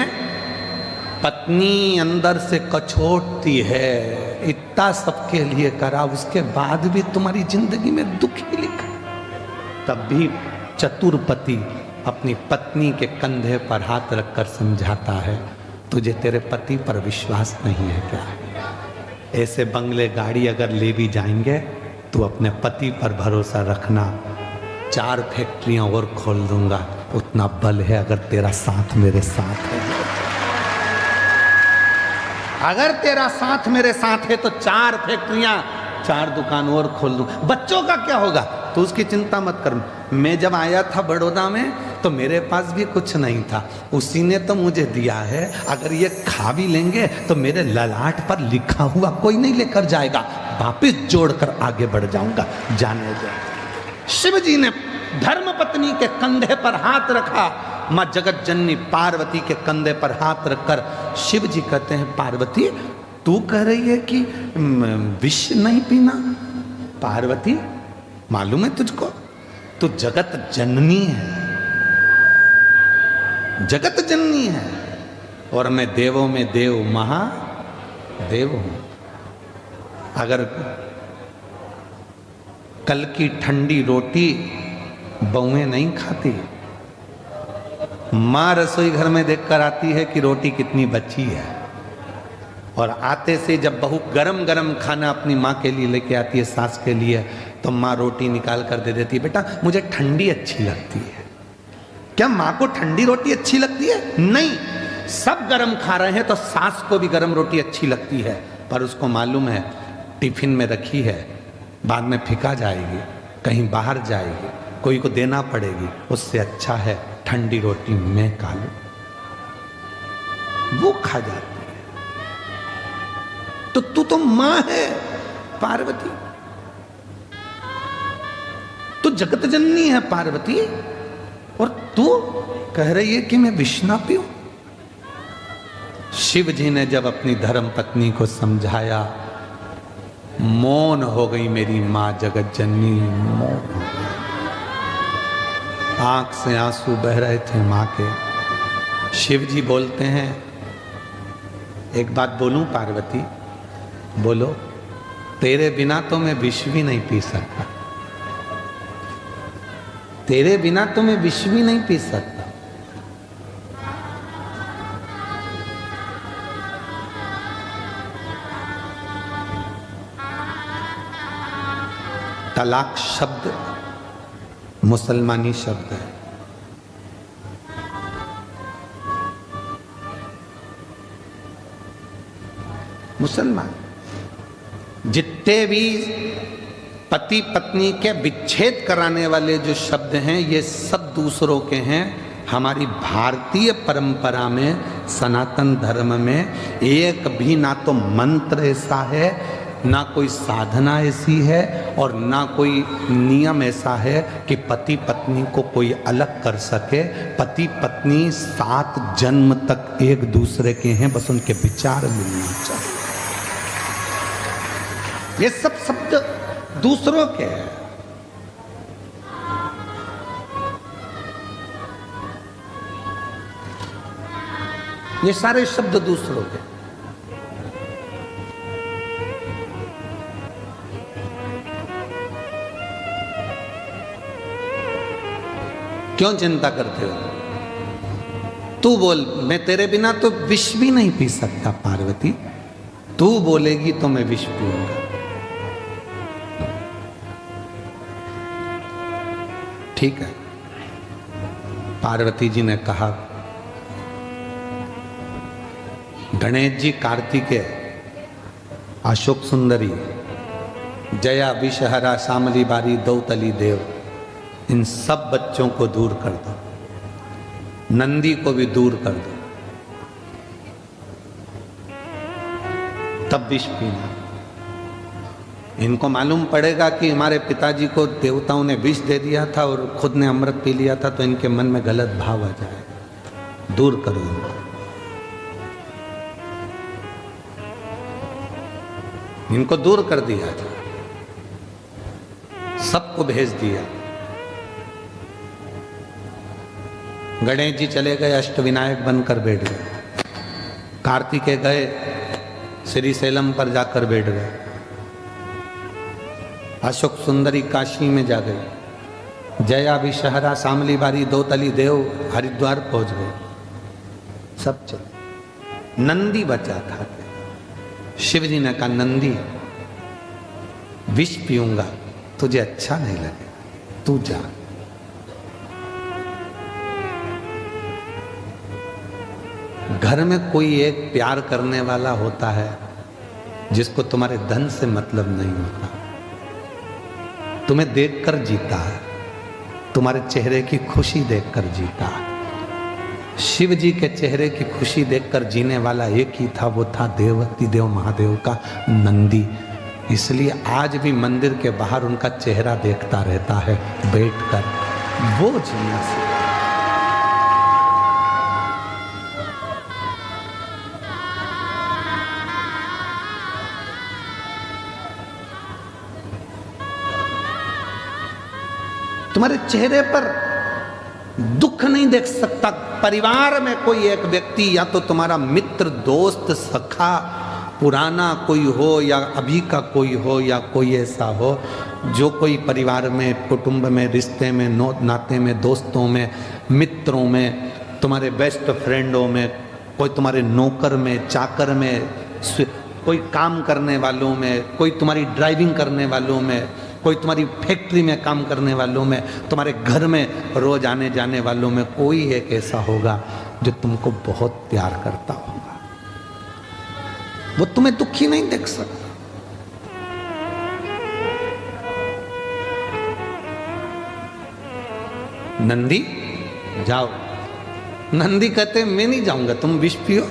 पत्नी अंदर से कछोटती है, इतना सबके लिए करा, उसके बाद भी तुम्हारी जिंदगी में दुख ही लिखा। तब भी चतुर पति अपनी पत्नी के कंधे पर हाथ रखकर समझाता है, तुझे तेरे पति पर विश्वास नहीं है क्या? ऐसे बंगले गाड़ी अगर ले भी जाएंगे तो अपने पति पर भरोसा रखना। 4 फैक्ट्रियां और खोल दूंगा, उतना बल है अगर तेरा साथ मेरे साथ है। अगर तेरा साथ मेरे साथ है तो 4 फैक्ट्रियां, 4 दुकान और खोल दूं। बच्चों का क्या होगा तो उसकी चिंता मत कर। मैं जब आया था बड़ौदा में तो मेरे पास भी कुछ नहीं था, उसी ने तो मुझे दिया है। अगर ये खा भी लेंगे तो मेरे ललाट पर लिखा हुआ कोई नहीं लेकर जाएगा, वापिस जोड़कर आगे बढ़ जाऊंगा, जाने दो। शिव जी ने धर्म पत्नी के कंधे पर हाथ रखा, मां जगत जननी पार्वती के कंधे पर हाथ रखकर शिव जी कहते हैं, पार्वती तू कह रही है कि विष नहीं पीना? पार्वती मालूम है तुझको, तू जगत जननी है, जगत जननी है, और मैं देवों में देव महादेव हूं। अगर कल की ठंडी रोटी बहुएं नहीं खाती, मां रसोई घर में देखकर आती है कि रोटी कितनी बची है, और आते से जब बहू गरम गरम खाना अपनी माँ के लिए लेके आती है, सास के लिए, तो माँ रोटी निकाल कर दे देती है, बेटा मुझे ठंडी अच्छी लगती है। क्या माँ को ठंडी रोटी अच्छी लगती है? नहीं, सब गरम खा रहे हैं तो सास को भी गरम रोटी अच्छी लगती है, पर उसको मालूम है टिफिन में रखी है, बाद में फेंका जाएगी, कहीं बाहर जाएगी, कोई को देना पड़ेगी, उससे अच्छा है ठंडी रोटी मैं खा लूं। वो खा जाती है। तो तू तो मां है पार्वती, तू जगत जननी है पार्वती, और तू कह रही है कि मैं विष ना पीऊं। शिव जी ने जब अपनी धर्म पत्नी को समझाया, मौन हो गई मेरी मां जगत जननी, मौन हो गई। आंख से आंसू बह रहे थे मां के। शिव जी बोलते हैं, एक बात बोलूं पार्वती? बोलो। तेरे बिना तो मैं विष भी नहीं पी सकता, तेरे बिना तो मैं विष भी नहीं पी सकता। तलाक शब्द मुसलमानी शब्द है। मुसलमान जितने भी पति पत्नी के विच्छेद कराने वाले जो शब्द हैं, ये सब दूसरों के हैं। हमारी भारतीय परंपरा में, सनातन धर्म में एक भी ना तो मंत्र ऐसा है, ना कोई साधना ऐसी है, और ना कोई नियम ऐसा है कि पति पत्नी को कोई अलग कर सके। पति पत्नी 7 जन्म तक एक दूसरे के हैं, बस उनके विचार मिलना चाहिए। ये सब शब्द दूसरों के हैं। ये सारे शब्द दूसरों के। क्यों चिंता करते हो? तू बोल, मैं तेरे बिना तो विष भी नहीं पी सकता पार्वती, तू बोलेगी तो मैं विष पीऊंगा। ठीक है। पार्वती जी ने कहा, गणेश जी, कार्तिकेय, अशोक सुंदरी, जया, विषहरा, शामली बारी, दौतली देव, इन सब बच्चों को दूर कर दो, नंदी को भी दूर कर दो, तब विष पीना। इनको मालूम पड़ेगा कि हमारे पिताजी को देवताओं ने विष दे दिया था और खुद ने अमृत पी लिया था, तो इनके मन में गलत भाव आ जाए। दूर करो इनको। इनको दूर कर दिया था, सबको भेज दिया। गणेश जी चले गए, अष्टविनायक बनकर बैठ गए। कार्तिकेय गए, श्री सेलम पर जाकर बैठ गए। अशोक सुंदरी काशी में जा गई। जया, विषहरा, शामली बारी, दौतली देव हरिद्वार पहुंच गए। सब चले, नंदी बचा था। शिव जी ने कहा, नंदी विष पीऊंगा, तुझे अच्छा नहीं लगे, तू जा। घर में कोई एक प्यार करने वाला होता है जिसको तुम्हारे धन से मतलब नहीं होता, तुम्हें देखकर जीता है, तुम्हारे चेहरे की खुशी देखकर जीता है। शिव जी के चेहरे की खुशी देखकर जीने वाला एक ही था, वो था देवती देव महादेव का नंदी। इसलिए आज भी मंदिर के बाहर उनका चेहरा देखता रहता है बैठकर। वो जीना से तुम्हारे चेहरे पर दुख नहीं देख सकता। परिवार में कोई एक व्यक्ति, या तो तुम्हारा मित्र, दोस्त, सखा, पुराना कोई हो, या अभी का कोई हो, या कोई ऐसा हो जो कोई परिवार में, कुटुंब में, रिश्ते में, नाते में, दोस्तों में, मित्रों में, तुम्हारे बेस्ट फ्रेंडों में, कोई तुम्हारे नौकर में, चाकर में, कोई काम करने वालों में, कोई तुम्हारी ड्राइविंग करने वालों में, कोई तुम्हारी फैक्ट्री में काम करने वालों में, तुम्हारे घर में रोज आने जाने वालों में कोई एक ऐसा होगा जो तुमको बहुत प्यार करता होगा। वो तुम्हें दुखी नहीं देख सकता। नंदी जाओ। नंदी कहते मैं नहीं जाऊंगा, तुम विष पियो।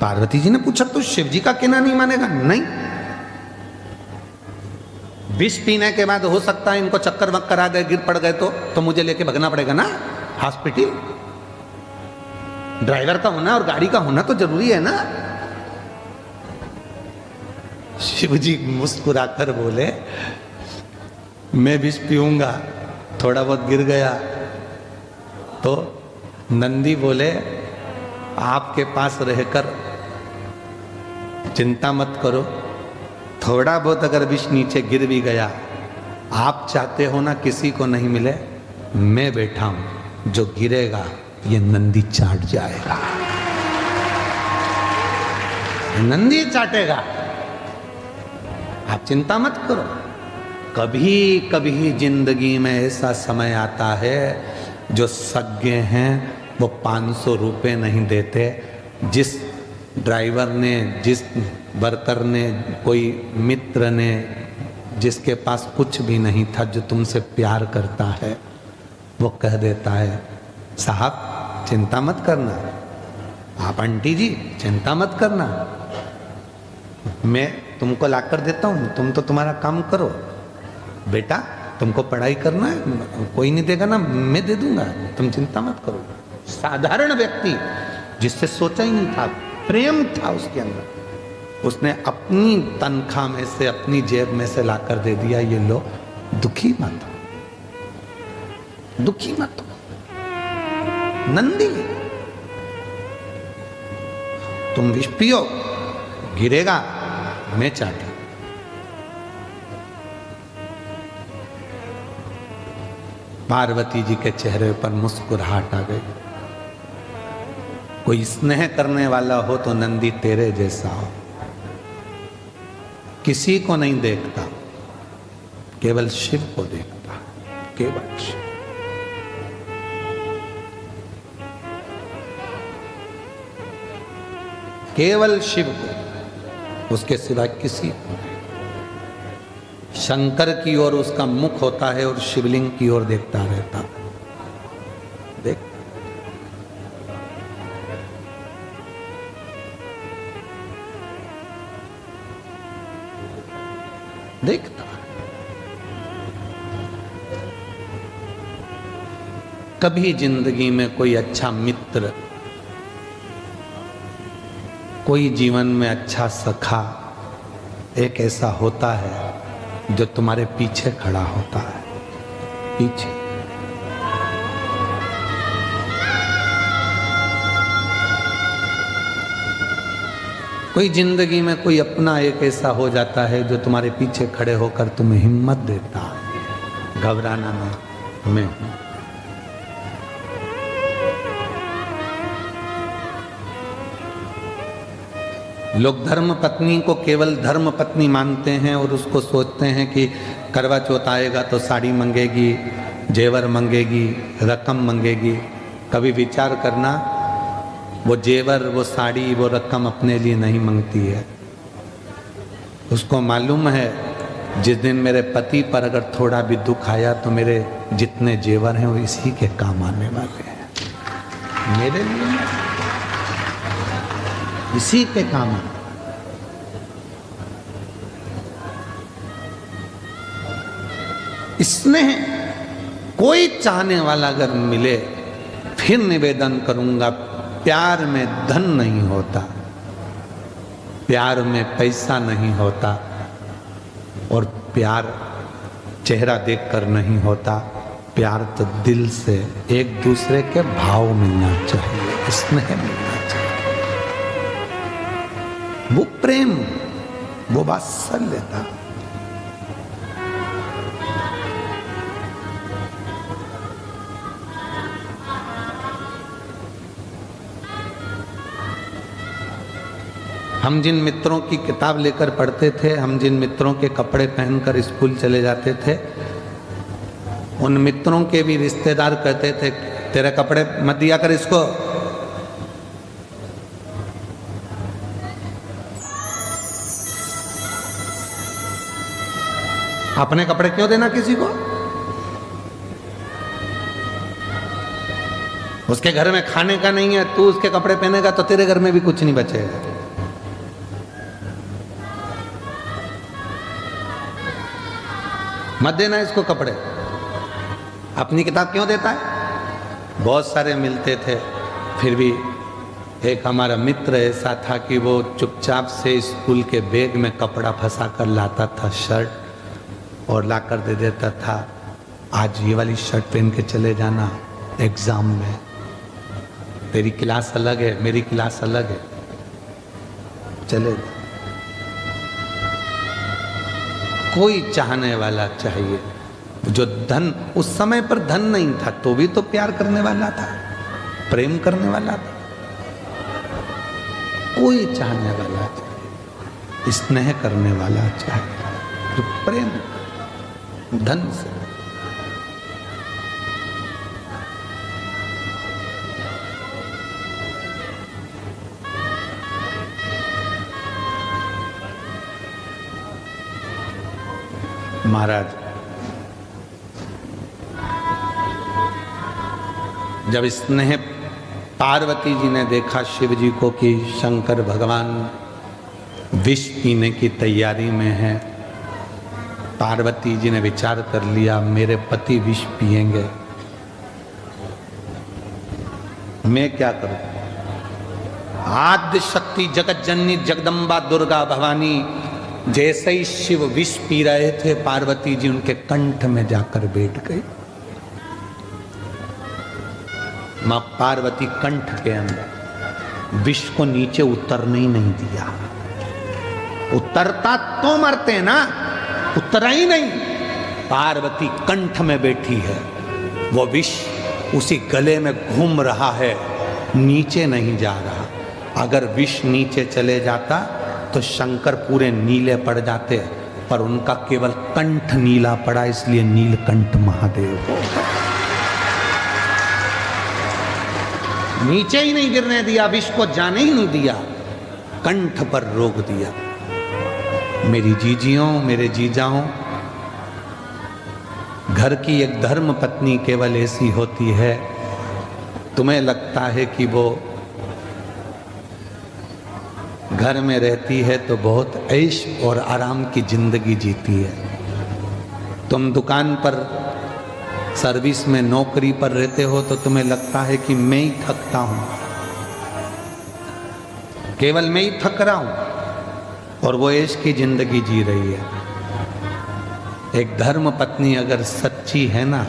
पार्वती जी ने पूछा तो शिव जी का कहना नहीं मानेगा? नहीं, विष पीने के बाद हो सकता है इनको चक्कर वक्कर आ गए, गिर पड़ गए तो मुझे लेके भगना पड़ेगा ना हॉस्पिटल। ड्राइवर का होना और गाड़ी का होना तो जरूरी है ना। शिव जी मुस्कुराकर बोले मैं विष पीऊंगा, थोड़ा बहुत गिर गया तो नंदी बोले आपके पास रहकर चिंता मत करो, थोड़ा बहुत अगर विष नीचे गिर भी गया, आप चाहते हो ना किसी को नहीं मिले, मैं बैठा हूं, जो गिरेगा ये नंदी चाट जाएगा, नंदी चाटेगा, आप चिंता मत करो। कभी कभी जिंदगी में ऐसा समय आता है जो सज्ञे हैं वो 500 रुपये नहीं देते। जिस ड्राइवर ने, जिस वर्कर ने, कोई मित्र ने, जिसके पास कुछ भी नहीं था, जो तुमसे प्यार करता है, वो कह देता है साहब चिंता मत करना, आप आंटी जी चिंता मत करना, मैं तुमको ला कर देता हूँ, तुम तो तुम्हारा काम करो, बेटा तुमको पढ़ाई करना है, कोई नहीं देगा ना, मैं दे दूंगा, तुम चिंता मत करो। साधारण व्यक्ति जिससे सोचा ही नहीं था, प्रेम था उसके अंदर, उसने अपनी तनख्वाह में से, अपनी जेब में से लाकर दे दिया, ये लो, दुखी मत हो, दुखी मत हो। नंदी तुम विष पियो, गिरेगा, मैं चाटा। पार्वती जी के चेहरे पर मुस्कुराहट आ गई। कोई स्नेह करने वाला हो तो नंदी तेरे जैसा हो, किसी को नहीं देखता, केवल शिव को देखता, केवल शिव। केवल शिव को, उसके सिवा किसी को नहीं। शंकर की ओर उसका मुख होता है और शिवलिंग की ओर देखता रहता। देख, देखता। कभी जिंदगी में कोई अच्छा मित्र, कोई जीवन में अच्छा सखा एक ऐसा होता है जो तुम्हारे पीछे खड़ा होता है, पीछे। कोई जिंदगी में कोई अपना एक ऐसा हो जाता है जो तुम्हारे पीछे खड़े होकर तुम्हें हिम्मत देता है, घबराना नहीं, मैं हूं। लोग धर्म पत्नी को केवल धर्म पत्नी मानते हैं और उसको सोचते हैं कि करवा चौथ आएगा तो साड़ी मांगेगी, जेवर मांगेगी, रकम मांगेगी। कभी विचार करना, वो जेवर, वो साड़ी, वो रकम अपने लिए नहीं मांगती है। उसको मालूम है जिस दिन मेरे पति पर अगर थोड़ा भी दुख आया तो मेरे जितने जेवर हैं वो इसी के काम आने वाले हैं, मेरे लिए इसी के काम। स्नेह कोई चाहने वाला अगर मिले, फिर निवेदन करूंगा, प्यार में धन नहीं होता, प्यार में पैसा नहीं होता, और प्यार चेहरा देखकर नहीं होता। प्यार तो दिल से एक दूसरे के भाव मिलना चाहिए, स्नेह मिलना चाहिए, वो प्रेम, वो वात्सल्यता। हम जिन मित्रों की किताब लेकर पढ़ते थे, हम जिन मित्रों के कपड़े पहनकर स्कूल चले जाते थे, उन मित्रों के भी रिश्तेदार कहते थे तेरे कपड़े मत दिया कर इसको। अपने कपड़े क्यों देना किसी को? उसके घर में खाने का नहीं है, तू उसके कपड़े पहनेगा तो तेरे घर में भी कुछ नहीं बचेगा। मत देना इसको कपड़े। अपनी किताब क्यों देता है? बहुत सारे मिलते थे, फिर भी एक हमारा मित्र ऐसा था कि वो चुपचाप से स्कूल के बैग में कपड़ा फंसा कर लाता था, शर्ट, और लाकर दे देता था, आज ये वाली शर्ट पहन के चले जाना एग्जाम में, तेरी क्लास अलग है, मेरी क्लास अलग है, चले जा। कोई चाहने वाला चाहिए। जो धन, उस समय पर धन नहीं था तो भी तो प्यार करने वाला था, प्रेम करने वाला था। कोई चाहने वाला चाहिए, स्नेह करने वाला चाहिए, जो प्रेम धन से। महाराज जब स्नेह पार्वती जी ने देखा शिव जी को कि शंकर भगवान विष पीने की तैयारी में है, पार्वती जी ने विचार कर लिया मेरे पति विष पिएंगे, मैं क्या करूं? आद्य शक्ति जगत जननी जगदम्बा दुर्गा भवानी जैसे ही शिव विष पी रहे थे, पार्वती जी उनके कंठ में जाकर बैठ गई। मां पार्वती कंठ के अंदर विष को नीचे उतरने ही नहीं दिया। उतरता तो मरते ना, उतरा ही नहीं। पार्वती कंठ में बैठी है, वो विष उसी गले में घूम रहा है, नीचे नहीं जा रहा। अगर विष नीचे चले जाता तो शंकर पूरे नीले पड़ जाते, पर उनका केवल कंठ नीला पड़ा, इसलिए नीलकंठ महादेव हो। नीचे ही नहीं गिरने दिया, विष को जाने ही नहीं दिया, कंठ पर रोक दिया। मेरी जीजियों, मेरे जीजाओं, घर की एक धर्म पत्नी केवल ऐसी होती है, तुम्हें लगता है कि वो घर में रहती है तो बहुत ऐश और आराम की जिंदगी जीती है। तुम दुकान पर सर्विस में नौकरी पर रहते हो तो तुम्हें लगता है कि मैं ही थकता हूं, केवल मैं ही थक रहा हूं, और वो ऐश की जिंदगी जी रही है। एक धर्म पत्नी अगर सच्ची है ना,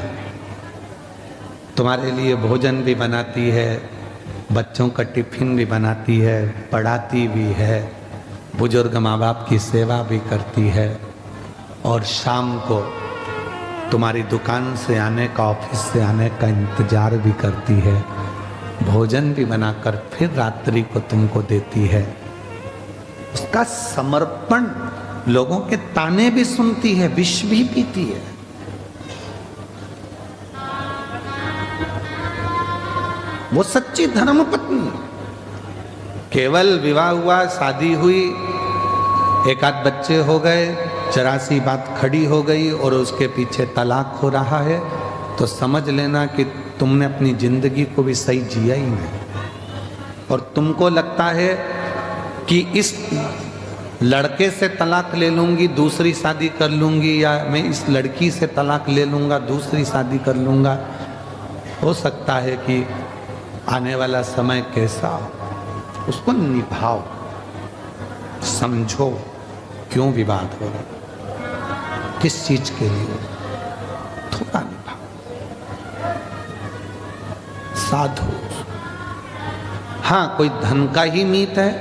तुम्हारे लिए भोजन भी बनाती है, बच्चों का टिफिन भी बनाती है, पढ़ाती भी है, बुजुर्ग माँ बाप की सेवा भी करती है, और शाम को तुम्हारी दुकान से आने का, ऑफिस से आने का इंतजार भी करती है, भोजन भी बनाकर फिर रात्रि को तुमको देती है। उसका समर्पण, लोगों के ताने भी सुनती है, विष भी पीती है। वो सच्ची धर्म पत्नी। केवल विवाह हुआ, शादी हुई, एक आध बच्चे हो गए, जरा सी बात खड़ी हो गई और उसके पीछे तलाक हो रहा है, तो समझ लेना कि तुमने अपनी जिंदगी को भी सही जिया ही नहीं। और तुमको लगता है कि इस लड़के से तलाक ले लूंगी, दूसरी शादी कर लूंगी, या मैं इस लड़की से तलाक ले लूंगा, दूसरी शादी कर लूंगा। हो सकता है कि आने वाला समय कैसा हो, उसको निभाओ, समझो क्यों विवाद हो रहा, किस चीज के लिए, थोड़ा निभाओ, साधो। हाँ, कोई धन का ही मीत है,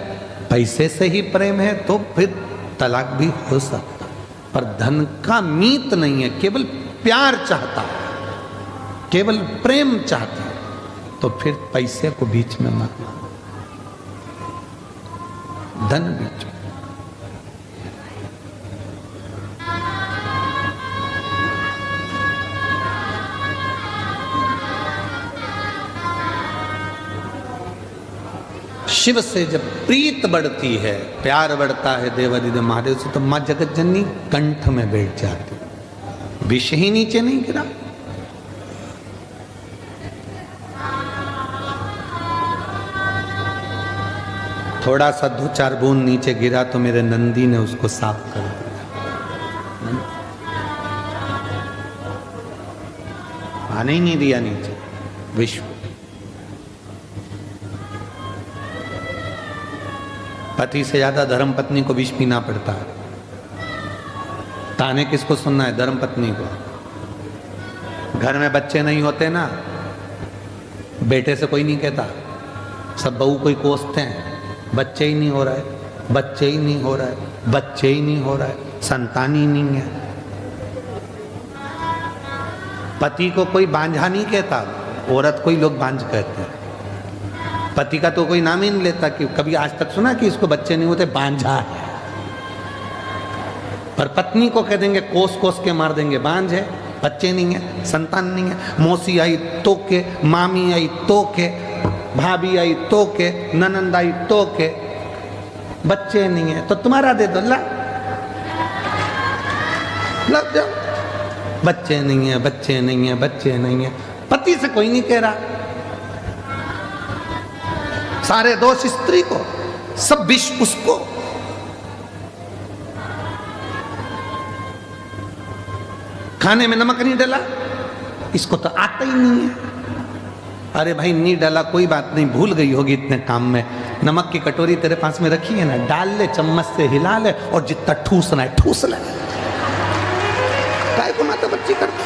पैसे से ही प्रेम है, तो फिर तलाक भी हो सकता, पर धन का मीत नहीं है, केवल प्यार चाहता है, केवल प्रेम चाहती है, तो फिर पैसे को बीच में मत लाओ। धन बीच। शिव से जब प्रीत बढ़ती है, प्यार बढ़ता है देवादिदेव महादेव से, तो मां जगत जननी कंठ में बैठ जाती, विष ही नीचे नहीं गिरा। थोड़ा सा 2-4 बूंद नीचे गिरा तो मेरे नंदी ने उसको साफ कर दिया, आने ही नहीं दिया नीचे विश्व। पति से ज्यादा धर्म पत्नी को विष पीना पड़ता है। ताने किसको सुनना है? धर्म पत्नी को। घर में बच्चे नहीं होते ना, बेटे से कोई नहीं कहता, सब बहू को ही कोसते हैं, बच्चे ही नहीं हो रहा है, बच्चे ही नहीं हो रहा है, बच्चे ही नहीं हो रहा है, संतान ही नहीं है। पति को कोई बांझा नहीं कहता, औरत को ही लोग बांझ कहते हैं। पति का तो कोई नाम ही नहीं लेता, कि कभी आज तक सुना कि इसको बच्चे नहीं होते, बांझा है। पर पत्नी को कह देंगे, कोस कोस के मार देंगे, बांझ है, बच्चे नहीं है, संतान नहीं है। मौसी आई तो के, मामी आई तो के, भाभी आई तो के, ननंद आई तो के, बच्चे नहीं है तो तुम्हारा दे दो, लग जाओ। बच्चे नहीं है, बच्चे नहीं है, बच्चे नहीं है। पति से कोई नहीं कह रहा, सारे दोष स्त्री को, सब विष उसको। खाने में नमक नहीं डाला, इसको तो आता ही नहीं है। अरे भाई नहीं डाला कोई बात नहीं, भूल गई होगी इतने काम में। नमक की कटोरी तेरे पास में रखी है ना, डाल ले, चम्मच से हिला ले, और जितना ठूसना है ठूस ले। काय को माता बच्ची करती,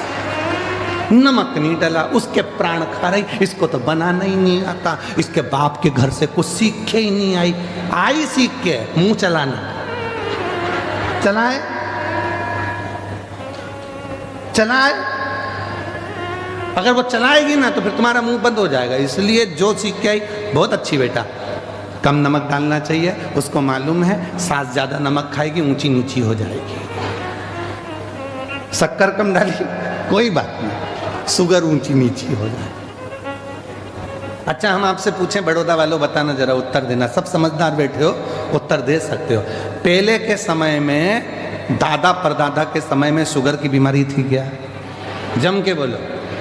नमक नहीं डाला, उसके प्राण खा रही, इसको तो बनाना ही नहीं आता, इसके बाप के घर से कुछ सीख के ही नहीं आई। आई सीख के मुंह चलाना, चलाए चलाए, अगर वो चलाएगी ना तो फिर तुम्हारा मुंह बंद हो जाएगा। इसलिए जो सीख के आई, बहुत अच्छी बेटा, कम नमक डालना चाहिए, उसको मालूम है सास ज्यादा नमक खाएगी ऊंची नीची हो जाएगी। शक्कर कम डाली कोई बात नहीं, शुगर ऊंची नीची हो जाए। अच्छा हम आपसे पूछें, बड़ौदा वालों बताना जरा, उत्तर देना, सब समझदार बैठे हो, उत्तर दे सकते हो। पहले के समय में, दादा परदादा के समय में शुगर की बीमारी थी क्या? जम के बोलो,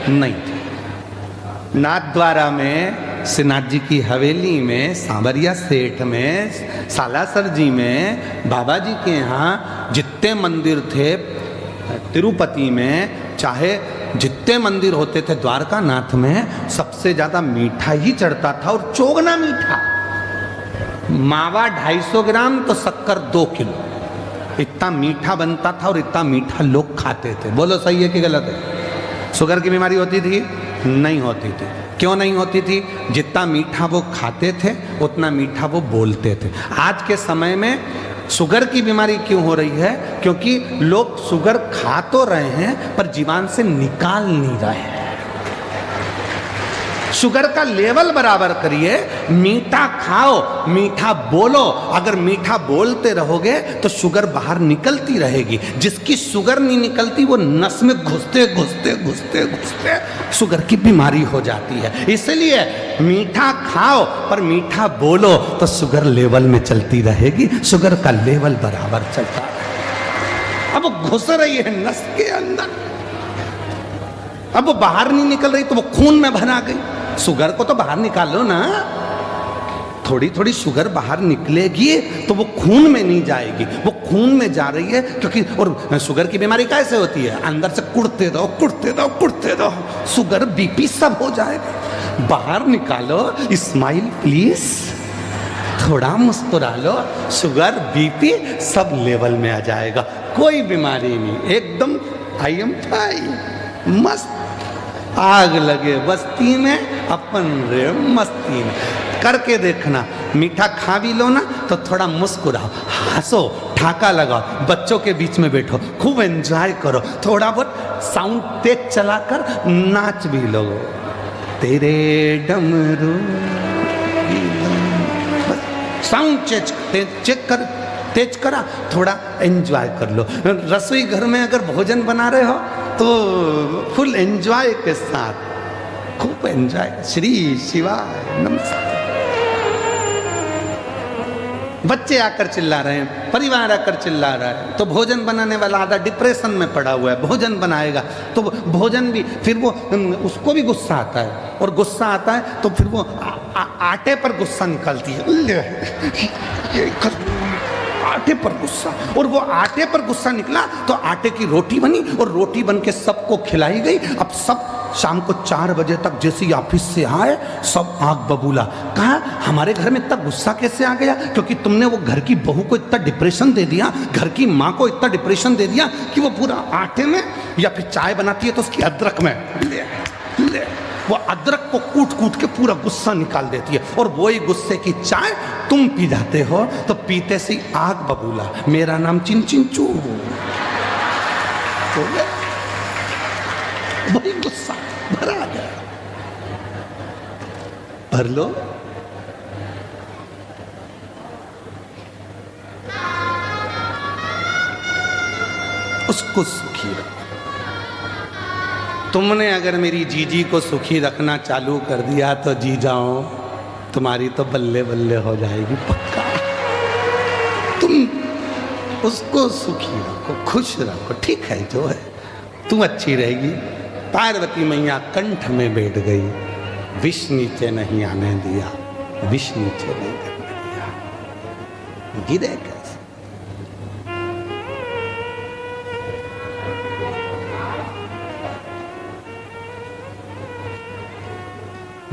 नहीं थी। नाथद्वारा में, श्रीनाथ जी की हवेली में, सांवरिया सेठ में, सालासर जी में, बाबा जी के यहाँ जितने मंदिर थे, तिरुपति में, चाहे जितने मंदिर होते थे, द्वारका नाथ में सबसे ज्यादा मीठा ही चढ़ता था, और चोगना मीठा। मावा 250 ग्राम तो शक्कर 2 किलो, इतना मीठा बनता था और इतना मीठा लोग खाते थे। बोलो सही है कि गलत है? शुगर की बीमारी होती थी? नहीं होती थी। क्यों नहीं होती थी? जितना मीठा वो खाते थे उतना मीठा वो बोलते थे। आज के समय में शुगर की बीमारी क्यों हो रही है? क्योंकि लोग शुगर खा तो रहे हैं पर जीवन से निकाल नहीं रहे हैं। शुगर का लेवल बराबर करिए, मीठा खाओ, मीठा बोलो। अगर मीठा बोलते रहोगे तो शुगर बाहर निकलती रहेगी। जिसकी शुगर नहीं निकलती वो नस में घुसते घुसते घुसते घुसते शुगर की बीमारी हो जाती है। इसलिए मीठा खाओ पर मीठा बोलो तो शुगर लेवल में चलती रहेगी, शुगर का लेवल बराबर चलता रहेगा। अब वो घुस रही है नस के अंदर, अब वो बाहर नहीं निकल रही तो वो खून में भरा गई। शुगर को तो बाहर निकालो ना, थोड़ी थोड़ी शुगर बाहर निकलेगी तो वो खून में नहीं जाएगी, वो खून में जा रही है। क्योंकि और शुगर की बीमारी कैसे होती है? अंदर से कुड़ते दो कुड़ते दो कुड़ते दो, शुगर बीपी सब हो जाएगा। बाहर निकालो, स्माइल प्लीज, थोड़ा मुस्कुरा लो, शुगर बीपी सब लेवल में आ जाएगा। कोई बीमारी नहीं, एकदम आई एम फाइन, मस्त। आग लगे बस्ती में, अपन रे मस्ती में। करके देखना, मीठा खा भी लो ना तो थोड़ा मुस्कुराओ, हंसो, ठाका लगाओ, बच्चों के बीच में बैठो, खूब एंजॉय करो, थोड़ा बहुत साउंड तेज चलाकर नाच भी लो। तेरे डमरू, साउंड चेक कर, तेज करा, थोड़ा एंजॉय कर लो। रसोई घर में अगर भोजन बना रहे हो तो फुल एंजॉय के साथ खूब एंजॉय। श्री शिवाय नमस्कार। बच्चे आकर चिल्ला रहे हैं, परिवार आकर चिल्ला रहा है, तो भोजन बनाने वाला आधा डिप्रेशन में पड़ा हुआ है, भोजन बनाएगा तो भोजन भी फिर वो उसको भी गुस्सा आता है, और गुस्सा आता है तो फिर वो आटे पर गुस्सा निकलती है, आटे पर गुस्सा, और वो आटे पर गुस्सा निकला तो आटे की रोटी बनी और रोटी बन के सबको खिलाई गई। अब सब शाम को 4 बजे तक जैसे ही ऑफिस से आए सब आग बबूला, कहा हमारे घर में इतना गुस्सा कैसे आ गया, क्योंकि तुमने वो घर की बहू को इतना डिप्रेशन दे दिया, घर की माँ को इतना डिप्रेशन दे दिया कि वो पूरा आटे में, या फिर चाय बनाती है तो उसकी अदरक में ले वो अदरक को कूट कूट के पूरा गुस्सा निकाल देती है, और वही गुस्से की चाय तुम पी जाते हो, तो पीते से आग बबूला, मेरा नाम चिंचिंचू, तो वही गुस्सा भरा गया। भर लो। उसको सुखी रखो। तुमने अगर मेरी जीजी को सुखी रखना चालू कर दिया तो जी जाओ, तुम्हारी तो बल्ले बल्ले हो जाएगी पक्का। तुम उसको सुखी रखो, खुश रखो, ठीक है जो है, तू अच्छी रहेगी। पार्वती मैया कंठ में बैठ गई, विष नीचे नहीं आने दिया, विष नीचे नहीं करने दिया, गिरे कैसे।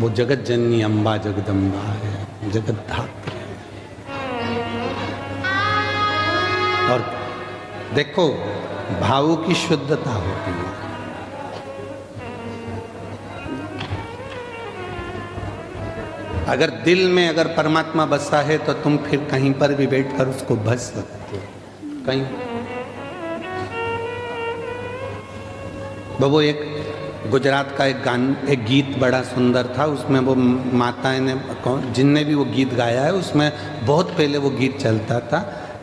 वो जगत जननी अम्बा जगदम्बा है, जगत धात्री है। और देखो भावों की शुद्धता होती है। अगर दिल में अगर परमात्मा बसा है तो तुम फिर कहीं पर भी बैठकर उसको भज सकते हो कहीं। वो एक गुजरात का एक गीत बड़ा सुंदर था, उसमें वो माताएं ने, जिनने भी वो गीत गाया है, उसमें बहुत पहले वो गीत चलता था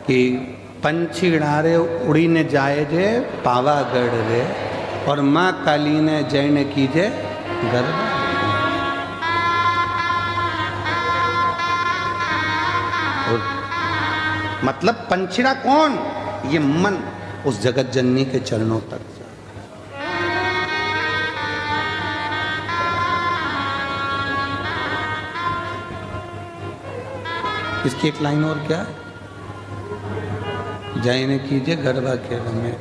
कि पंछी डारे उड़ी ने जाए जे पावागढ़ रे, और माँ काली ने जय ने कीजे गरबा। मतलब पंछीड़ा कौन? ये मन उस जगत जननी के चरणों तक। इसकी एक लाइन और क्या है? जय ने कीजिए गरबा के रमे।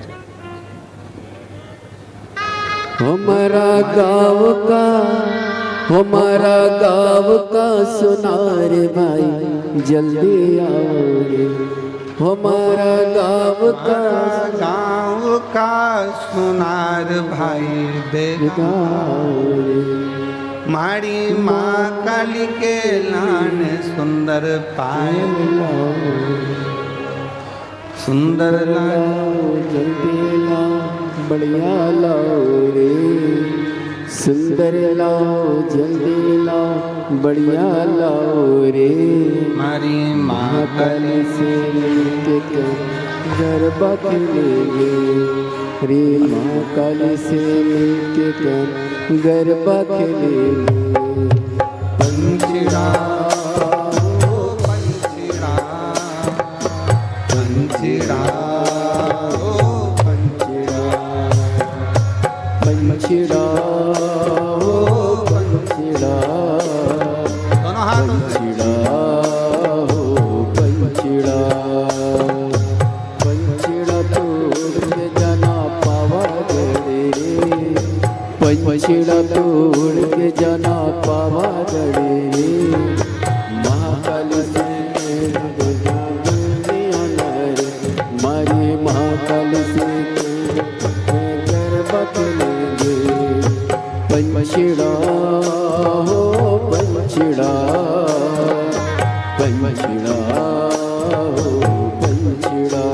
हमारा गाँव का सुनार भाई जल्दी आओ रे, हमारा गाँव का सुनार भाई बेगा मारी माँ काली के लान सुंदर पायल लाओ, सुंदर लाओ जल्दी लाओ, बढ़िया लाओ रे, सुंदर लाओ जल्दी लाओ, बढ़िया लाओ रे। मारी माँ काली से मिलके गरबा खेलेंगे रे, माँ काली से मिलके गरबा खेलेंगे। पंछीड़ा ओ पंछीड़ा, पंछीड़ा ओ पंछीड़ा, पंछीड़ा ओ पंछीड़ा, दोनों हाथ पंछीड़ा हो पंछीड़ा, पंछीड़ा तोड़ के जाना पावागढ़ रे, पंछीड़ा तोड़ के जाना पावागढ़ रे, महाकाल से मारी महाकाल से गरबा खेलेंगे। पंछीड़ा हो पंछीड़ा, पंछीड़ा हो पंछीड़ा।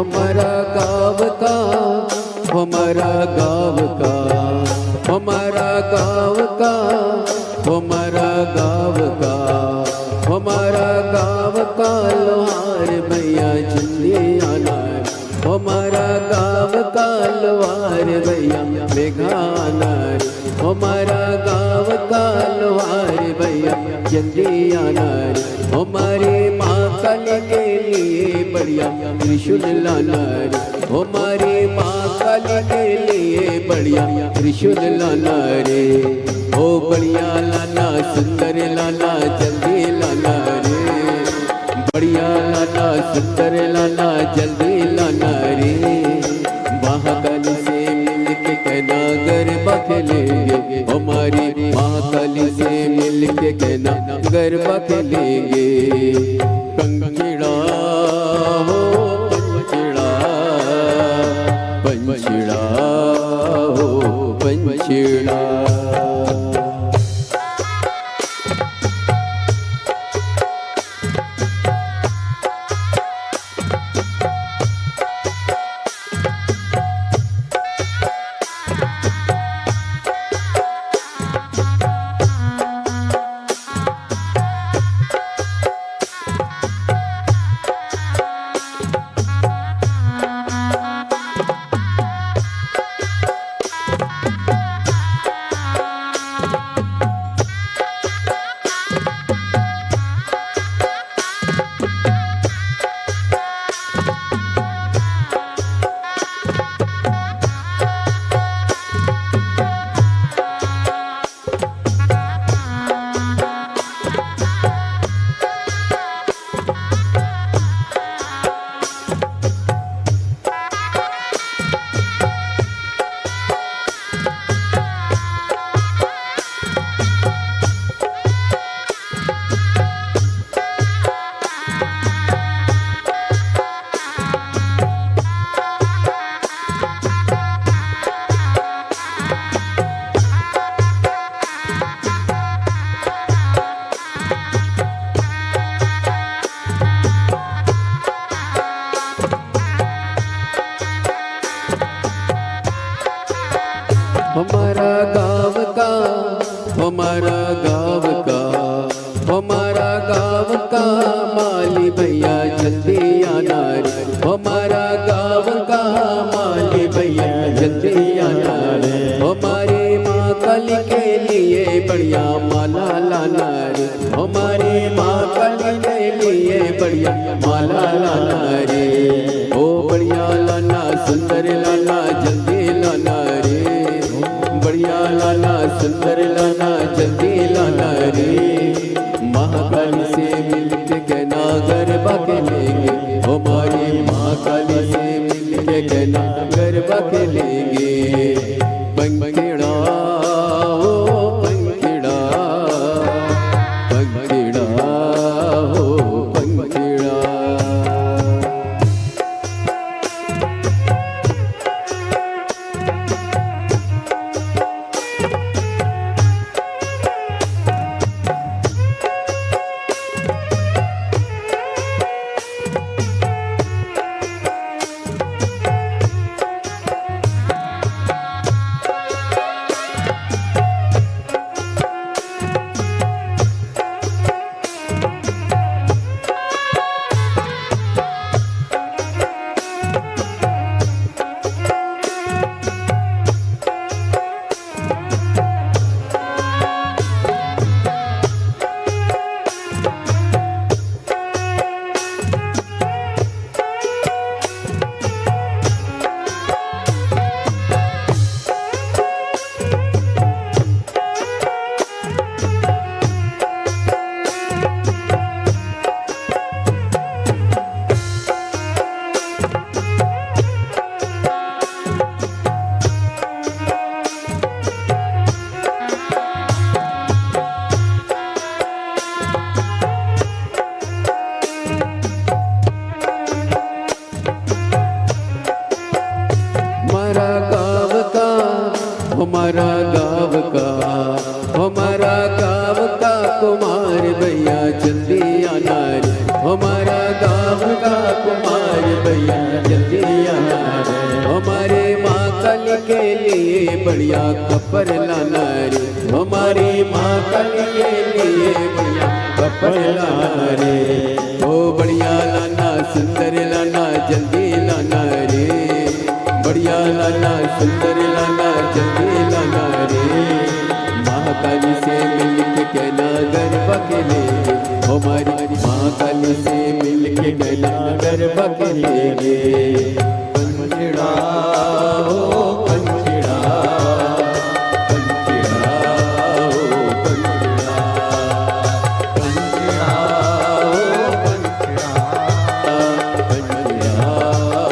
हमारा गाँव का, हमारा गाँव का, हमारा गाँव का, हमारा गाँव का, हमारा गाँव का लोहार भैया जल्दी आना है। हमारा गाँव का लोहार भैया मेघा आना है। हमारा गाँव का लोहार भैया जल्दी आना है। हमारे माँ काली के लिए बढ़िया त्रिशूल लाना है। हमारे माँ काली के लिए बढ़िया त्रिशूल लाना रे। ओ बढ़िया लाना, सुंदर लाना, जल्दी लाना रे। बढ़िया लाना, सुंदर लाना, जल्दी लाना रे। महाकाली से मिलके कहना गरबा खेलेंगे। हमारी महाकाली से मिलके कहना गरबा खेलेंगे। पंछिड़ा हो पंछिड़ा, पंछिड़ा हो पंछिड़ा। हमारा गाँव का, हमारा गाँव का, हमारा गाँव का माली भैया जल्दी आना रे। हमारा गाँव का माली भैया जल्दी आना रे। हमारे माँ काली के लिए बढ़िया माला लाना रे। हमारे माँ काली के लिए बढ़िया माला लाना रे। ओ बढ़िया लाना, सुंदर लाना, जल्दी लाना रे। बढ़िया लाना, सुंदर लाना, जल्दी लाना रे। महाकाली से मिलके कहना गरबा खेलेंगे। हमारी महाकाली से मिलके कहना गरबा खेलेंगे। पंखिड़ा हो पंखिड़ा, पंखिड़ा हो पंखिड़ा। भैया जल्दी आना रे। हमारे माँ काली के लिए बढ़िया कपड़ लाना रे। हमारी माँ काली के लिए बढ़िया कपड़ लाना रे। ओ बढ़िया लाना सुंदर लाना जल्दी लाना रे। बढ़िया लाना सुंदर लाना जल्दी लाना रे। महाकाली से मिल के कहना गरबा खेलेंगे। हमारी महाकाली से मिल के कहना गरबा खेलेंगे। पंचड़ा हो पंचड़ा, पंचड़ा हो पंचड़ा, पंचड़ा हो पंचड़ा, पंचड़ा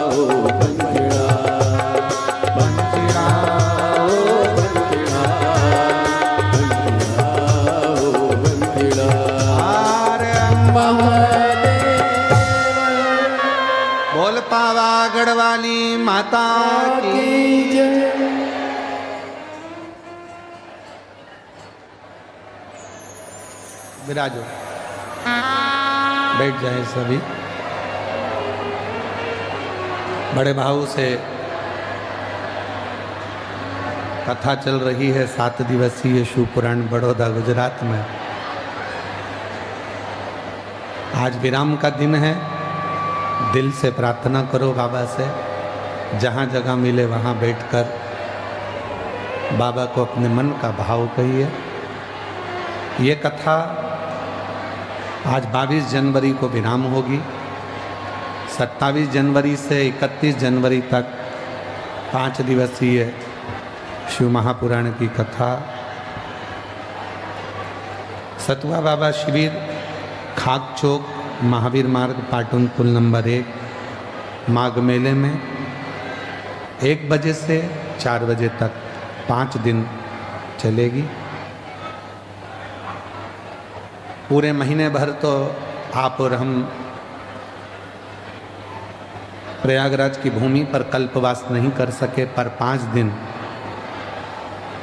हो पंचड़ा, पंचड़ा हो पंचड़ा, पंचड़ा हो पंचड़ा। बोल पावागढ़ वाली माता की जय। विराजो, बैठ जाए सभी। बड़े भाव से कथा चल रही है 7 दिवसीय शिव पुराण बड़ौदा गुजरात में। आज विराम का दिन है। दिल से प्रार्थना करो बाबा से, जहाँ जगह मिले वहाँ बैठकर बाबा को अपने मन का भाव कहिए। ये कथा आज 22 जनवरी को विराम होगी। 27 जनवरी से 31 जनवरी तक 5 दिवसीय शिव महापुराण की कथा। सतुआ बाबा शिविर खाक चौक महावीर मार्ग पाटन पुल नंबर 1 माघ मेले में 1 बजे से 4 बजे तक 5 दिन चलेगी। पूरे महीने भर तो आप और हम प्रयागराज की भूमि पर कल्पवास नहीं कर सके, पर 5 दिन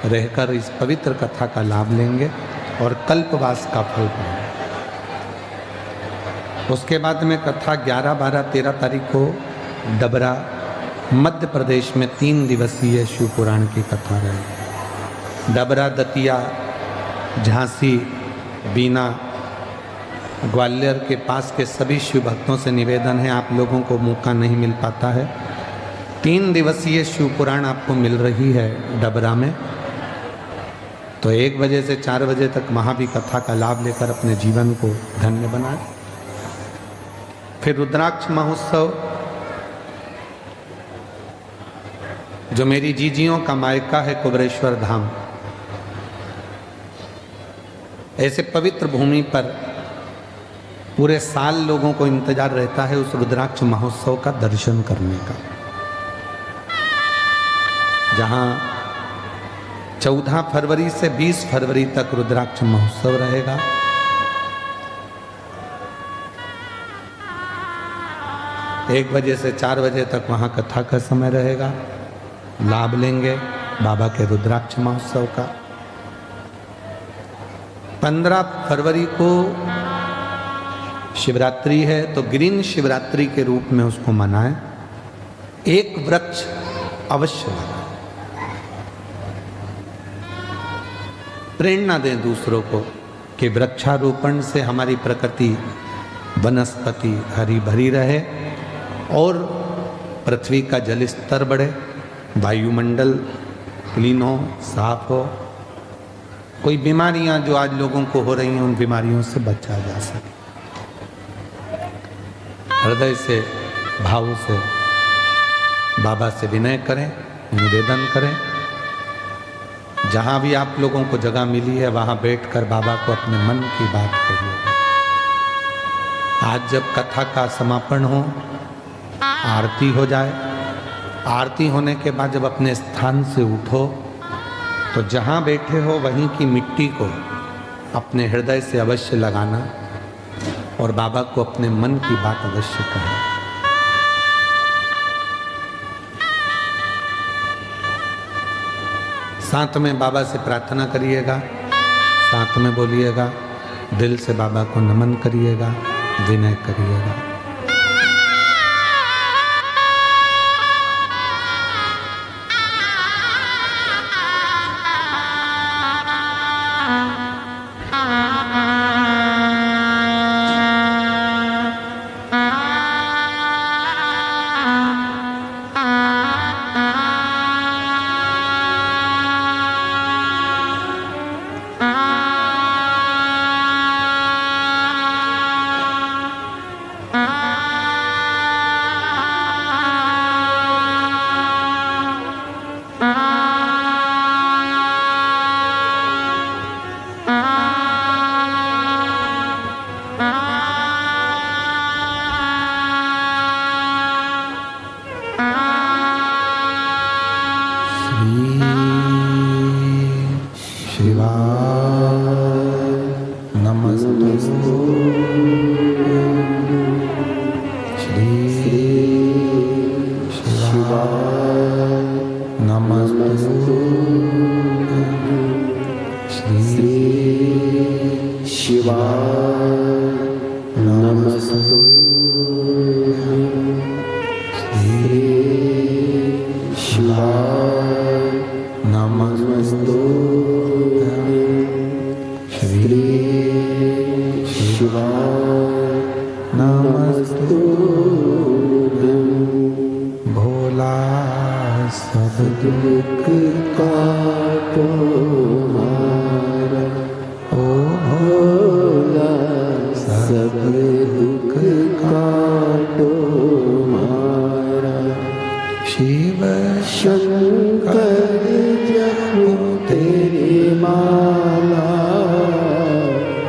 रहकर इस पवित्र कथा का लाभ लेंगे और कल्पवास का फल पाएंगे। उसके बाद में कथा 11, 12, 13 तारीख को डबरा मध्य प्रदेश में 3 दिवसीय शिव पुराण की कथा रहेगी। डबरा, दतिया, झांसी, बीना, ग्वालियर के पास के सभी शिव भक्तों से निवेदन है, आप लोगों को मौका नहीं मिल पाता है। 3 दिवसीय शिव पुराण आपको मिल रही है डबरा में, तो 1 बजे से 4 बजे तक वहाँ भी कथा का लाभ लेकर अपने जीवन को धन्य बनाए। फिर रुद्राक्ष महोत्सव, जो मेरी जीजियों का मायका है कुबरेश्वर धाम, ऐसे पवित्र भूमि पर पूरे साल लोगों को इंतजार रहता है उस रुद्राक्ष महोत्सव का दर्शन करने का, जहां 14 फरवरी से 20 फरवरी तक रुद्राक्ष महोत्सव रहेगा। एक बजे से 4 बजे तक वहाँ कथा का समय रहेगा। लाभ लेंगे बाबा के रुद्राक्ष महोत्सव का। 15 फरवरी को शिवरात्रि है, तो ग्रीन शिवरात्रि के रूप में उसको मनाएं। एक वृक्ष अवश्य लगाएं, प्रेरणा दें दूसरों को कि वृक्षारोपण से हमारी प्रकृति वनस्पति हरी भरी रहे और पृथ्वी का जल स्तर बढ़े, वायुमंडल क्लीन हो, साफ हो, कोई बीमारियां जो आज लोगों को हो रही हैं उन बीमारियों से बचा जा सके। हृदय से भाव से बाबा से विनय करें, निवेदन करें। जहाँ भी आप लोगों को जगह मिली है वहाँ बैठकर बाबा को अपने मन की बात करिए। आज जब कथा का समापन हो, आरती हो जाए, आरती होने के बाद जब अपने स्थान से उठो तो जहाँ बैठे हो वहीं की मिट्टी को अपने हृदय से अवश्य लगाना और बाबा को अपने मन की बात अवश्य कहें। साथ में बाबा से प्रार्थना करिएगा, साथ में बोलिएगा, दिल से बाबा को नमन करिएगा, विनय करिएगा। नमस्तु श्री शिवाय नमस्तु श्री शिवाय नमस्तु भोला सब दुख काटो हमारा ओ भोला सब दुख काटो हमारा शिव शंकर जपो तेरी माला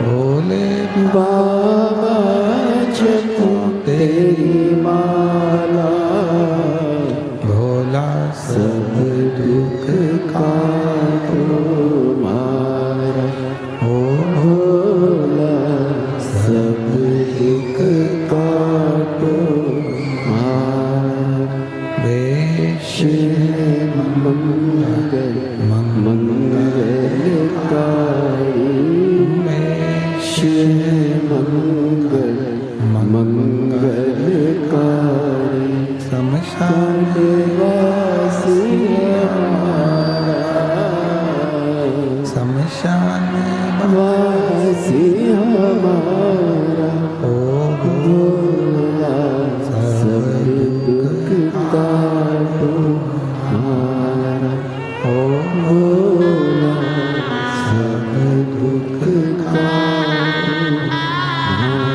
भोले बाबा जपो तेरी माला भोला सब दुख काटो हमारा ओ भोला सब दुख काटो हमारा वेश मंगल मंगलकारी वेश मंगल मंगलकारी शमशान वासी हमारा शमशान वासी हमारा ओ भोला सब दुख काटो हमारा ओ भोला सब दुख काटो हमारा।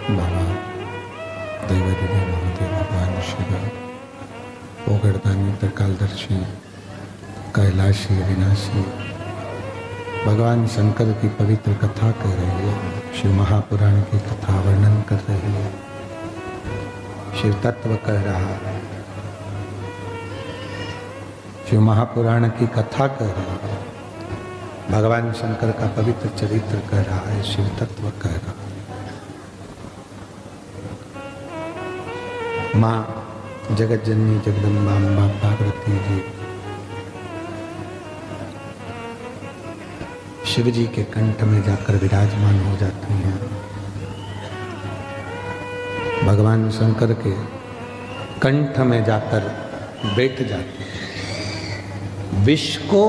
बाबा देवादिदेव महादेव भगवान शिव ओगड़दानी त्रिकालदर्शी कैलाशी विनाशी भगवान शंकर की पवित्र कथा कह रही है। शिव महापुराण की कथा वर्णन कर रही है। शिव तत्व कह रहा है। शिव महापुराण की कथा कह रही है। भगवान शंकर का पवित्र चरित्र कह रहा है। शिव तत्व कह रहा है। माँ जगत जननी जगदम्बा अम्बा पार्वती जी शिव जी के कंठ में जाकर विराजमान हो जाती हैं। भगवान शंकर के कंठ में जाकर बैठ जाती हैं। विष को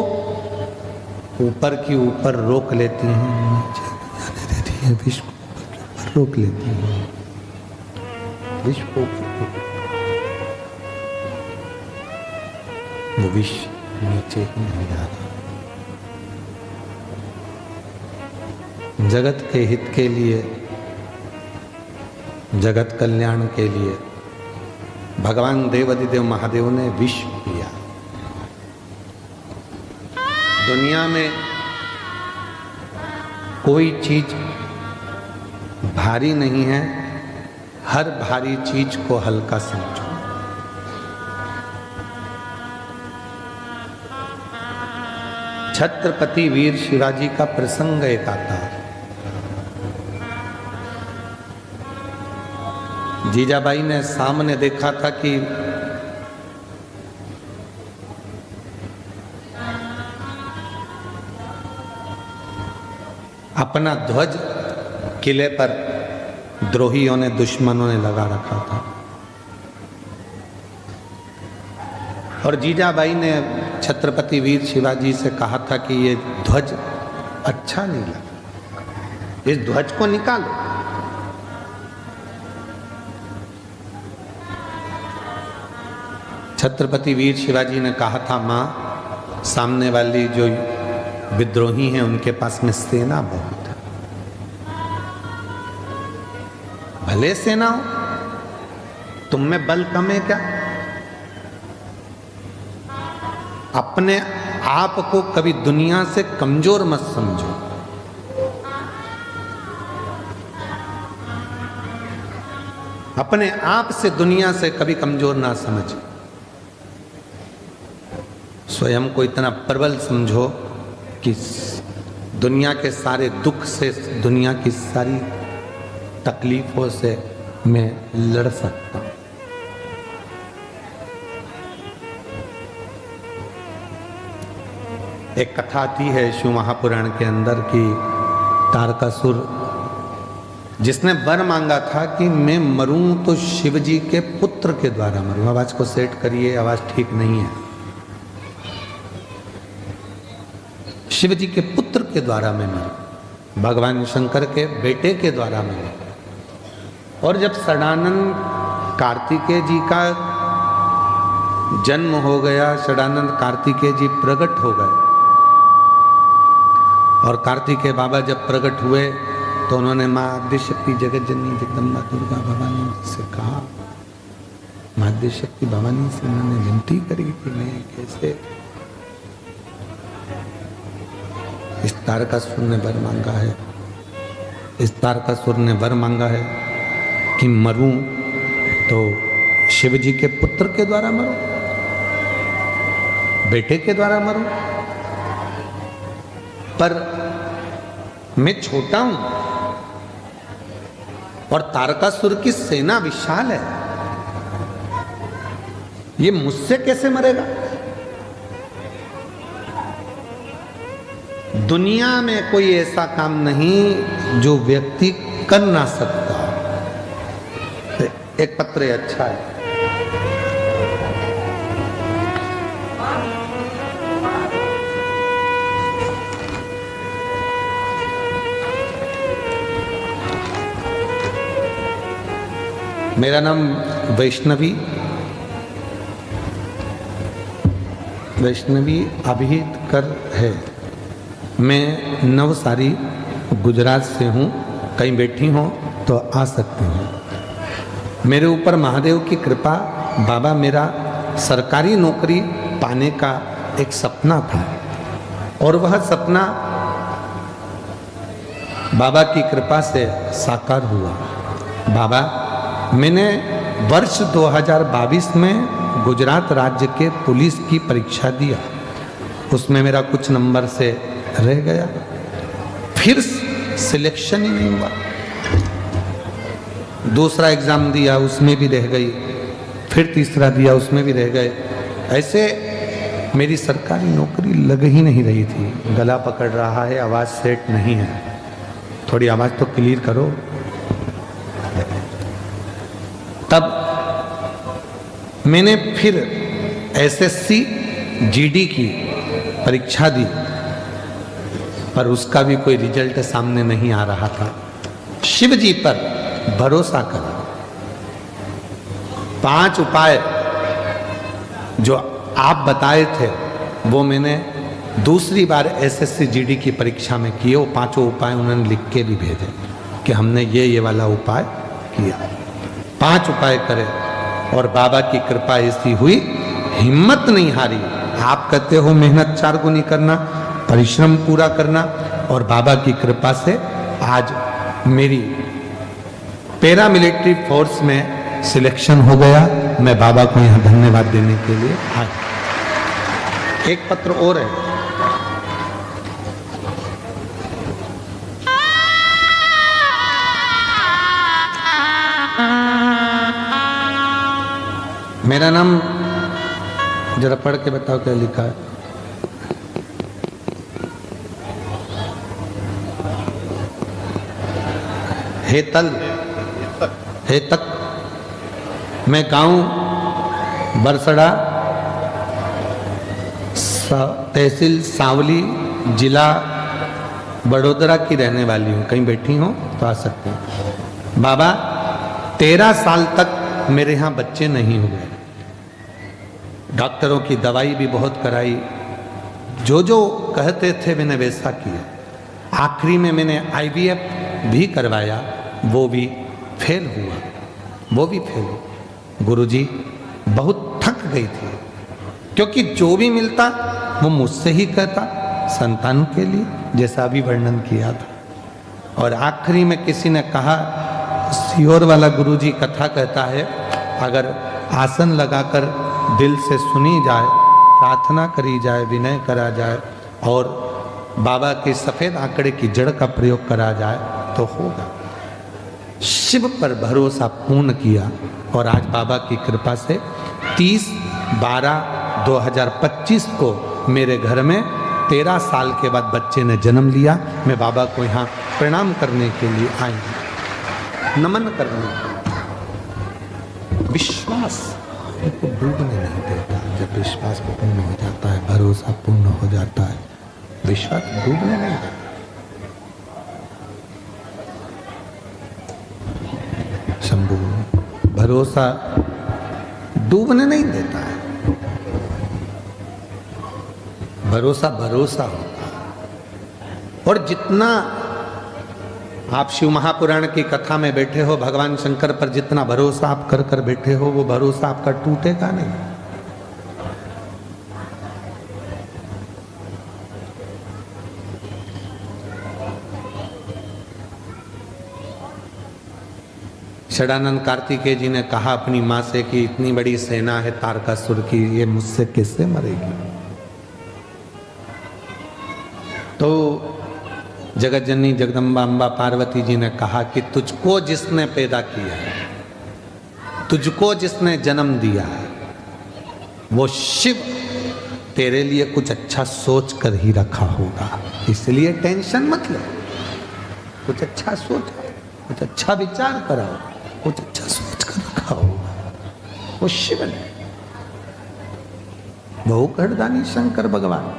ऊपर की ऊपर रोक लेती हैं, नीचे जाने देती है। विष को ऊपर की ऊपर रोक लेती हैं। विष को वो विष नीचे ही नहीं जा रहा। जगत के हित के लिए, जगत कल्याण के लिए भगवान देवादिदेव महादेव ने विष पिया। दुनिया में कोई चीज भारी नहीं है। हर भारी चीज को हल्का समझो। छत्रपति वीर शिवाजी का प्रसंग एक आता है। जीजाबाई ने सामने देखा था कि अपना ध्वज किले पर द्रोहियों ने, दुश्मनों ने लगा रखा था और जीजाबाई ने छत्रपति वीर शिवाजी से कहा था कि ये ध्वज अच्छा नहीं लगा, इस ध्वज को निकालो। छत्रपति वीर शिवाजी ने कहा था, माँ सामने वाली जो विद्रोही हैं उनके पास में सेना बहुत है। भले सेना हो, तुम में बल कम है क्या? अपने आप को कभी दुनिया से कमजोर मत समझो। अपने आप से दुनिया से कभी कमजोर ना समझ। स्वयं को इतना प्रबल समझो कि दुनिया के सारे दुख से, दुनिया की सारी तकलीफों से मैं लड़ सकता हूं। एक कथा आती है शिव महापुराण के अंदर की तारकासुर जिसने वर मांगा था कि मैं मरूं तो शिव जी के पुत्र के द्वारा मरूं। आवाज को सेट करिए, आवाज ठीक नहीं है। शिव जी के पुत्र के द्वारा मैं मरूं, भगवान शंकर के बेटे के द्वारा मैं मरूं। और जब षडानंद कार्तिकेय जी का जन्म हो गया, षडानंद कार्तिकेय जी प्रकट हो गए और कार्तिकेय बाबा जब प्रकट हुए तो उन्होंने माँ आद्यशक्ति जगत जननी जगदम्बा दुर्गा भवानी से कहा, माँ आद्यशक्ति भवानी से उन्होंने विनती करी कि मैं कैसे, इस तारकासुर ने वर मांगा है, इस तारकासुर ने वर मांगा है कि मरूं तो शिव जी के पुत्र के द्वारा मरूं, बेटे के द्वारा मरूं। पर मैं छोटा हूं और तारकासुर की सेना विशाल है, ये मुझसे कैसे मरेगा? दुनिया में कोई ऐसा काम नहीं जो व्यक्ति कर ना सकता। एक पत्र अच्छा है, मेरा नाम वैष्णवी अभिहितकर है। मैं नवसारी गुजरात से हूँ, कहीं बैठी हो तो आ सकते हैं। मेरे ऊपर महादेव की कृपा, बाबा मेरा सरकारी नौकरी पाने का एक सपना था और वह सपना बाबा की कृपा से साकार हुआ। बाबा, मैंने वर्ष 2022 में गुजरात राज्य के पुलिस की परीक्षा दिया, उसमें मेरा कुछ नंबर से रह गया, फिर सिलेक्शन ही नहीं हुआ। दूसरा एग्जाम दिया, उसमें भी रह गई, फिर तीसरा दिया, उसमें भी रह गए। ऐसे मेरी सरकारी नौकरी लग ही नहीं रही थी। गला पकड़ रहा है, आवाज़ सेट नहीं है, थोड़ी आवाज़ तो क्लियर करो। तब मैंने फिर एसएससी जीडी की परीक्षा दी, पर उसका भी कोई रिजल्ट सामने नहीं आ रहा था। शिव जी पर भरोसा करा, 5 उपाय जो आप बताए थे वो मैंने दूसरी बार एसएससी जीडी की परीक्षा में किए। वो 5 उपाय उन्होंने लिख के भी भेजे कि हमने ये वाला उपाय किया। 5 उपाय करे और बाबा की कृपा ऐसी हुई, हिम्मत नहीं हारी। आप कहते हो मेहनत 4 गुनी करना, परिश्रम पूरा करना, और बाबा की कृपा से आज मेरी पैरामिलिट्री फोर्स में सिलेक्शन हो गया। मैं बाबा को यहाँ धन्यवाद देने के लिए आया। एक पत्र और है, मेरा नाम जरा पढ़ के बताओ क्या लिखा है। हेतक, मैं गांव बरसड़ा, तहसील सांवली, जिला बड़ोदरा की रहने वाली हूँ। कहीं बैठी हो तो आ सकते हो। बाबा, 13 साल तक मेरे यहाँ बच्चे नहीं हुए। डॉक्टरों की दवाई भी बहुत कराई, जो जो कहते थे मैंने वैसा किया। आखिरी में मैंने IVF भी करवाया, वो भी फेल हुआ। गुरुजी, बहुत थक गई थी, क्योंकि जो भी मिलता वो मुझसे ही कहता, संतान के लिए, जैसा अभी वर्णन किया था। और आखिरी में किसी ने कहा, सियोर वाला गुरुजी कथा कहता है, अगर आसन लगाकर दिल से सुनी जाए, प्रार्थना करी जाए, विनय करा जाए और बाबा के सफेद आंकड़े की जड़ का प्रयोग करा जाए तो होगा। शिव पर भरोसा पूर्ण किया और आज बाबा की कृपा से 30/12/2025 को मेरे घर में 13 साल के बाद बच्चे ने जन्म लिया। मैं बाबा को यहाँ प्रणाम करने के लिए आई हूँ, नमन करने के लिए। विश्वास को डूबने नहीं देता। जब विश्वास पूर्ण हो जाता है, भरोसा पूर्ण हो जाता है, विश्वास डूबने नहीं देता। शंभू भरोसा डूबने नहीं देता है। भरोसा भरोसा होगा। और जितना आप शिव महापुराण की कथा में बैठे हो, भगवान शंकर पर जितना भरोसा आप कर कर बैठे हो, वो भरोसा आपका टूटेगा नहीं। षडानंद कार्तिकेय जी ने कहा अपनी मां से कि इतनी बड़ी सेना है तारकासुर की, ये मुझसे किससे मरेगी। तो जगत जननी जगदम्बा अम्बा पार्वती जी ने कहा कि तुझको जिसने पैदा किया है, तुझको जिसने जन्म दिया है, वो शिव तेरे लिए कुछ अच्छा सोच कर ही रखा होगा, इसलिए टेंशन मत लो। कुछ अच्छा सोचो, कुछ अच्छा विचार कराओ, कुछ अच्छा सोच कर रखा होगा। वो शिव ने, बहु करदानी शंकर भगवान।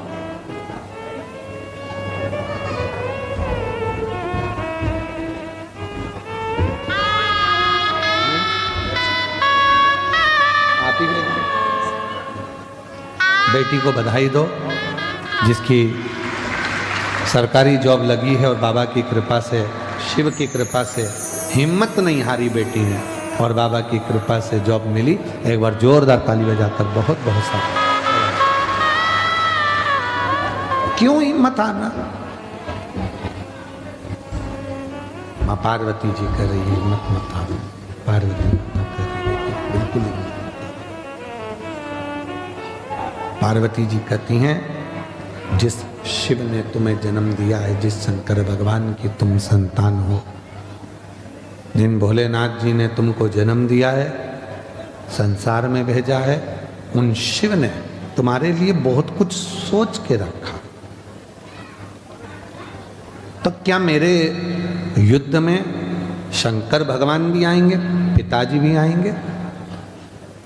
बेटी को बधाई दो जिसकी सरकारी जॉब लगी है और बाबा की कृपा से, शिव की कृपा से हिम्मत नहीं हारी बेटी ने और बाबा की कृपा से जॉब मिली। एक बार जोरदार ताली बजाकर बहुत बहुत सारा। क्यों हिम्मत हारना? माँ पार्वती जी कह रही है हिम्मत मत हारो। पार्वती माता कह रही है बिल्कुल हिम्मत। पार्वती जी कहती हैं जिस शिव ने तुम्हें जन्म दिया है, जिस शंकर भगवान की तुम संतान हो, जिन भोलेनाथ जी ने तुमको जन्म दिया है, संसार में भेजा है, उन शिव ने तुम्हारे लिए बहुत कुछ सोच के रखा। तो क्या मेरे युद्ध में शंकर भगवान भी आएंगे, पिताजी भी आएंगे?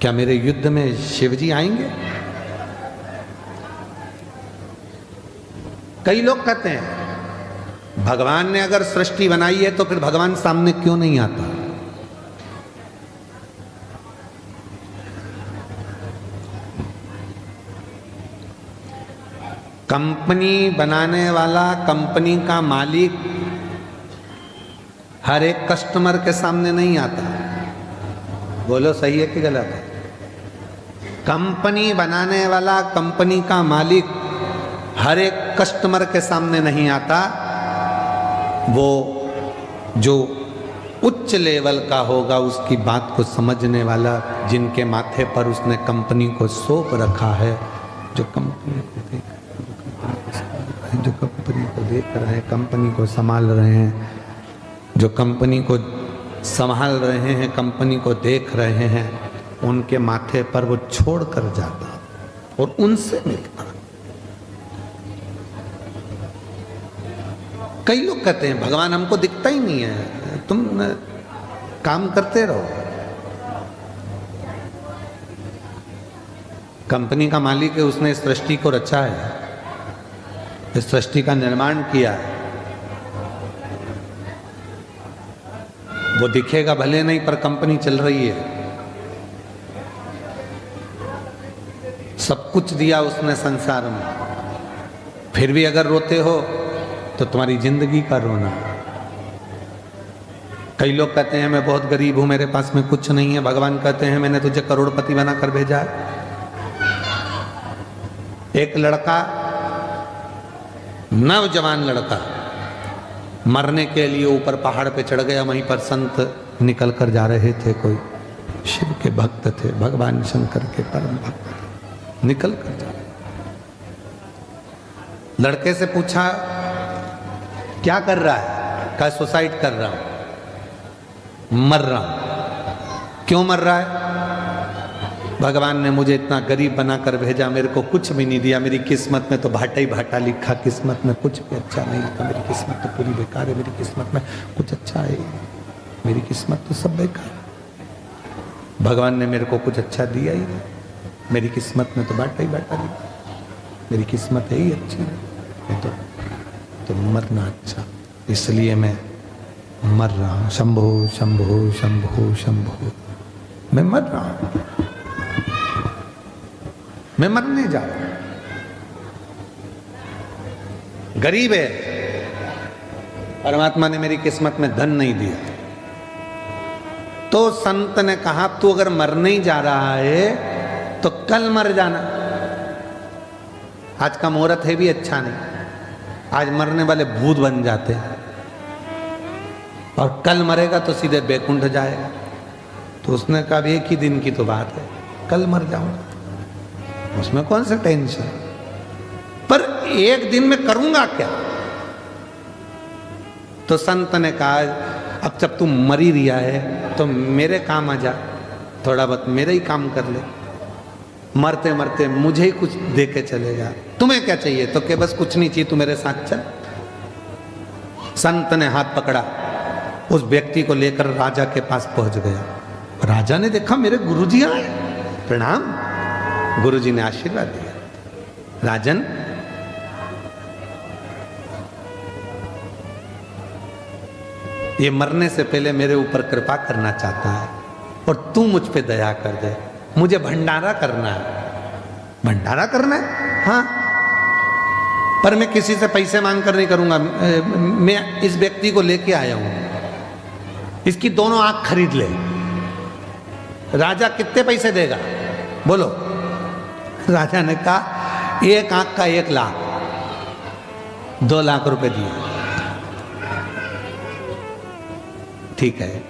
क्या मेरे युद्ध में शिव जी आएंगे? कई लोग कहते हैं भगवान ने अगर सृष्टि बनाई है तो फिर भगवान सामने क्यों नहीं आता? कंपनी बनाने वाला, कंपनी का मालिक हर एक कस्टमर के सामने नहीं आता। बोलो सही है कि गलत है? कंपनी बनाने वाला, कंपनी का मालिक हर एक कस्टमर के सामने नहीं आता। वो जो उच्च लेवल का होगा, उसकी बात को समझने वाला, जिनके माथे पर उसने कंपनी को सौंप रखा है, जो कंपनी को देख रहे हैं, जो कंपनी को देख रहे हैं, कंपनी को संभाल रहे हैं, जो कंपनी को संभाल रहे हैं, कंपनी को देख रहे हैं, उनके माथे पर वो छोड़ कर जाता और उनसे मिलता। कई लोग कहते हैं भगवान हमको दिखता ही नहीं है, तुम काम करते रहो। कंपनी का मालिक है, उसने इस सृष्टि को रचा है, इस सृष्टि का निर्माण किया है। वो दिखेगा भले नहीं, पर कंपनी चल रही है। सब कुछ दिया उसने संसार में, फिर भी अगर रोते हो तो तुम्हारी जिंदगी का रोना। कई लोग कहते हैं मैं बहुत गरीब हूं, मेरे पास में कुछ नहीं है। भगवान कहते हैं मैंने तुझे करोड़पति बनाकर भेजा है। एक लड़का, नौजवान लड़का, मरने के लिए ऊपर पहाड़ पे चढ़ गया। वहीं पर संत निकल कर जा रहे थे, कोई शिव के भक्त थे, भगवान शंकर के परम भक्त, निकल कर जा रहे। लड़के से पूछा क्या कर रहा है? कहा सुसाइड कर रहा हूं, मर रहा हूं। क्यों मर रहा है? भगवान ने मुझे इतना गरीब बनाकर भेजा, मेरे को कुछ भी नहीं दिया, मेरी किस्मत में तो भाटा ही भाटा लिखा, किस्मत में कुछ भी अच्छा नहीं लिखा, मेरी किस्मत तो पूरी बेकार है, मेरी किस्मत में कुछ अच्छा है, मेरी किस्मत तो सब बेकार है। भगवान ने मेरे को कुछ अच्छा दिया ही नहीं, मेरी किस्मत में तो भाटा ही भाटा लिखा, मेरी किस्मत है ही अच्छी है, तो मरना अच्छा, इसलिए मैं मर रहा हूं। शंभो शंभो शंभो शंभो, मैं मर रहा हूं, मैं मरने जा रहा हूं। गरीब है, परमात्मा ने मेरी किस्मत में धन नहीं दिया, तो संत ने कहा तू अगर मरने ही जा रहा है तो कल मर जाना। आज का मुहूर्त है भी अच्छा नहीं, आज मरने वाले भूत बन जाते हैं, और कल मरेगा तो सीधे बैकुंठ जाएगा। तो उसने कहा एक ही दिन की तो बात है, कल मर जाऊंगा, उसमें कौन सा टेंशन, पर एक दिन में करूंगा क्या? तो संत ने कहा अब जब तू मर ही रिया है तो मेरे काम आ जा, थोड़ा बहुत मेरे ही काम कर ले, मरते मरते मुझे ही कुछ दे के चले जा। तुम्हें क्या चाहिए? तो के बस कुछ नहीं चाहिए, तू मेरे साथ चल। संत ने हाथ पकड़ा, उस व्यक्ति को लेकर राजा के पास पहुंच गया। राजा ने देखा मेरे गुरुजी आए, प्रणाम। गुरुजी ने आशीर्वाद दिया, राजन ये मरने से पहले मेरे ऊपर कृपा करना चाहता है और तू मुझ पे दया कर दे, मुझे भंडारा करना है। भंडारा करना है? हाँ, पर मैं किसी से पैसे मांग कर नहीं करूंगा। मैं इस व्यक्ति को लेके आया हूं, इसकी दोनों आंख खरीद ले। राजा कितने पैसे देगा? बोलो। राजा ने कहा एक आंख का 1 लाख, 2 लाख रुपए दिए। ठीक है।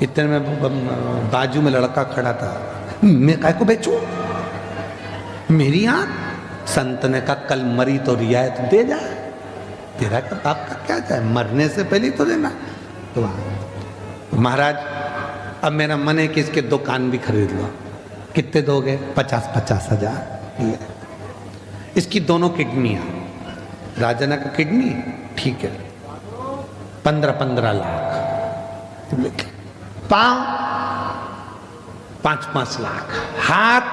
इतने में बाजू में लड़का खड़ा था, मैं काय को बेचूं मेरी आंख? संत ने कहा कल मरी तो रियायत दे जा, तेरा का बाप का क्या चाहे, मरने से पहले तो देना। तो महाराज अब मेरा मन है कि इसके 2 कान भी खरीद लो। कितने दोगे? 50-50 हजार। इसकी दोनों किडनियां। राजा ने कहा किडनी ठीक है, 15-15 लाख। पांव 5-5 लाख, हाथ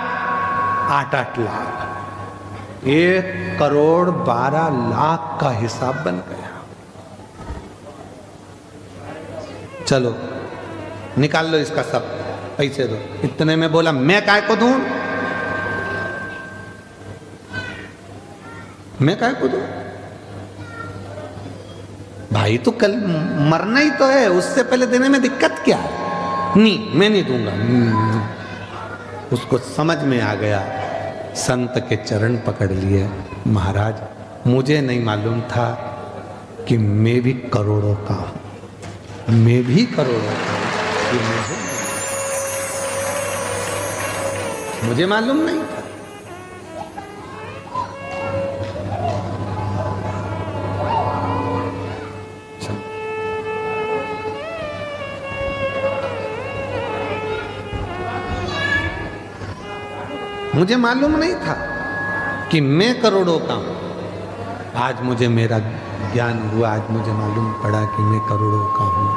8-8 लाख, 1 करोड़ 12 लाख का हिसाब बन गया। चलो निकाल लो इसका सब, पैसे दो। इतने में बोला मैं काय को दूं, मैं काय को दूं? भाई तो कल मरना ही तो है, उससे पहले देने में दिक्कत क्या है? नहीं मैं नहीं दूंगा। उसको समझ में आ गया, संत के चरण पकड़ लिए। महाराज मुझे नहीं मालूम था कि मैं भी करोड़ों का हूं, मैं भी करोड़ों का हूं, मुझे मालूम नहीं था। मुझे मालूम नहीं था कि मैं करोड़ों का हूं। आज मुझे मेरा ज्ञान हुआ, आज मुझे मालूम पड़ा कि मैं करोड़ों का हूं।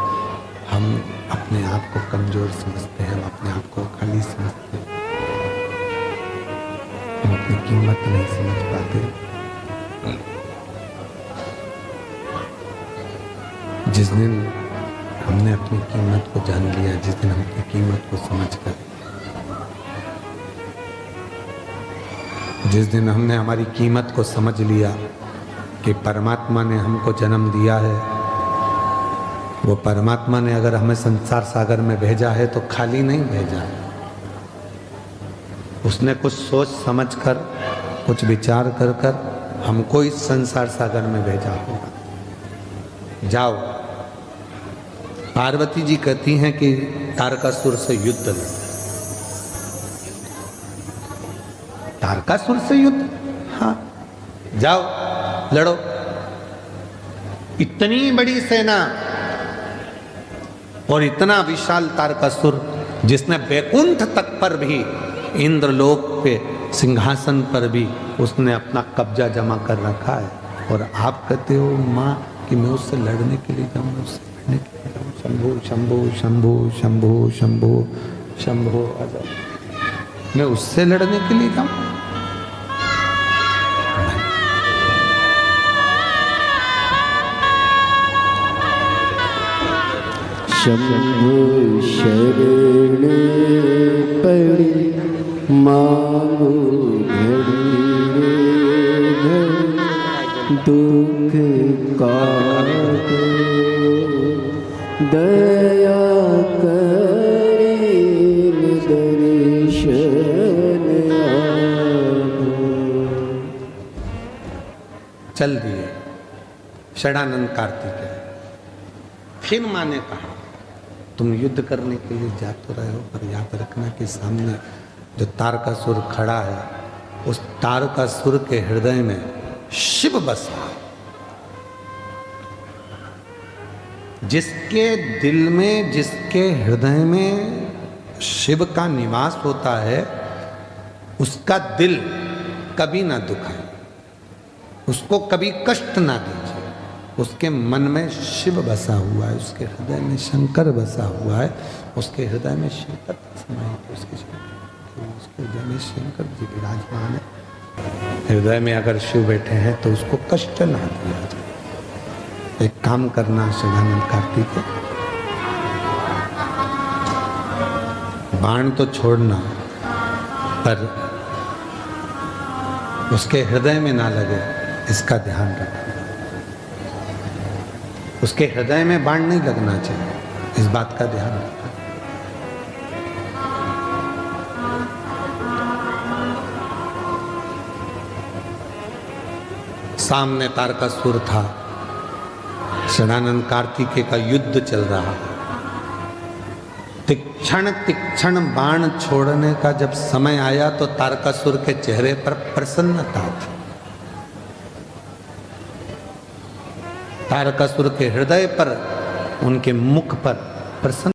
हम अपने आप को कमजोर समझते हैं, हम अपने आप को खाली समझते हैं, हम अपनी कीमत नहीं समझ पाते। जिस दिन हमने अपनी कीमत को जान लिया, जिस दिन हम अपनी कीमत को समझकर, जिस दिन हमने हमारी कीमत को समझ लिया कि परमात्मा ने हमको जन्म दिया है, वो परमात्मा ने अगर हमें संसार सागर में भेजा है तो खाली नहीं भेजा है। उसने कुछ सोच समझ कर, कुछ विचार कर कर हमको इस संसार सागर में भेजा होगा। जाओ। पार्वती जी कहती हैं कि तारकासुर से युद्ध लड़ो। तारकासुर से युद्ध? हाँ, जाओ। लड़ो। इतनी बड़ी सेना और इतना विशाल तारकासुर, जिसने बैकुंठ तक पर भी, इंद्रलोक पे सिंहासन पर भी उसने अपना कब्जा जमा कर रखा है। और आप कहते हो माँ कि मैं उससे लड़ने के लिए जाऊँ, मैं उससे लड़ने के लिए जाऊँ। शंभो शंभो शंभो शंभो शंभो शंभो, मैं उससे लड़ने के लिए जाऊँ? शंभु शरण पड़ी मांगो घड़ी दुख काटो, दया करे दर्शन आपो। चल दिए षडानंद कार्तिकेय। फिर माँ ने कहा तुम युद्ध करने के लिए जा तो रहे हो, पर याद रखना कि सामने जो तारकासुर खड़ा है, उस तारकासुर के हृदय में शिव बसा। जिसके दिल में, जिसके हृदय में शिव का निवास होता है, उसका दिल कभी ना दुखाए, उसको कभी कष्ट ना दीजिए। उसके मन में शिव बसा हुआ है, उसके हृदय में शंकर बसा हुआ है, उसके हृदय में शिव तत्व समाहित है, उसके हृदय में शंकर जी विराजमान है। हृदय में अगर शिव बैठे हैं तो उसको कष्ट ना दिया जाए। एक काम करना षडानंद कार्तिकेय, बाण तो छोड़ना, पर उसके हृदय में ना लगे, इसका ध्यान रखना। उसके हृदय में बाण नहीं लगना चाहिए, इस बात का ध्यान रखना। सामने तारकासुर था, षडानंद कार्तिकेय का युद्ध चल रहा। तीक्ष्ण तीक्ष्ण बाण छोड़ने का जब समय आया तो तारकासुर के चेहरे पर प्रसन्नता थी। तारकासुर के हृदय पर, उनके मुख पर प्रसन्न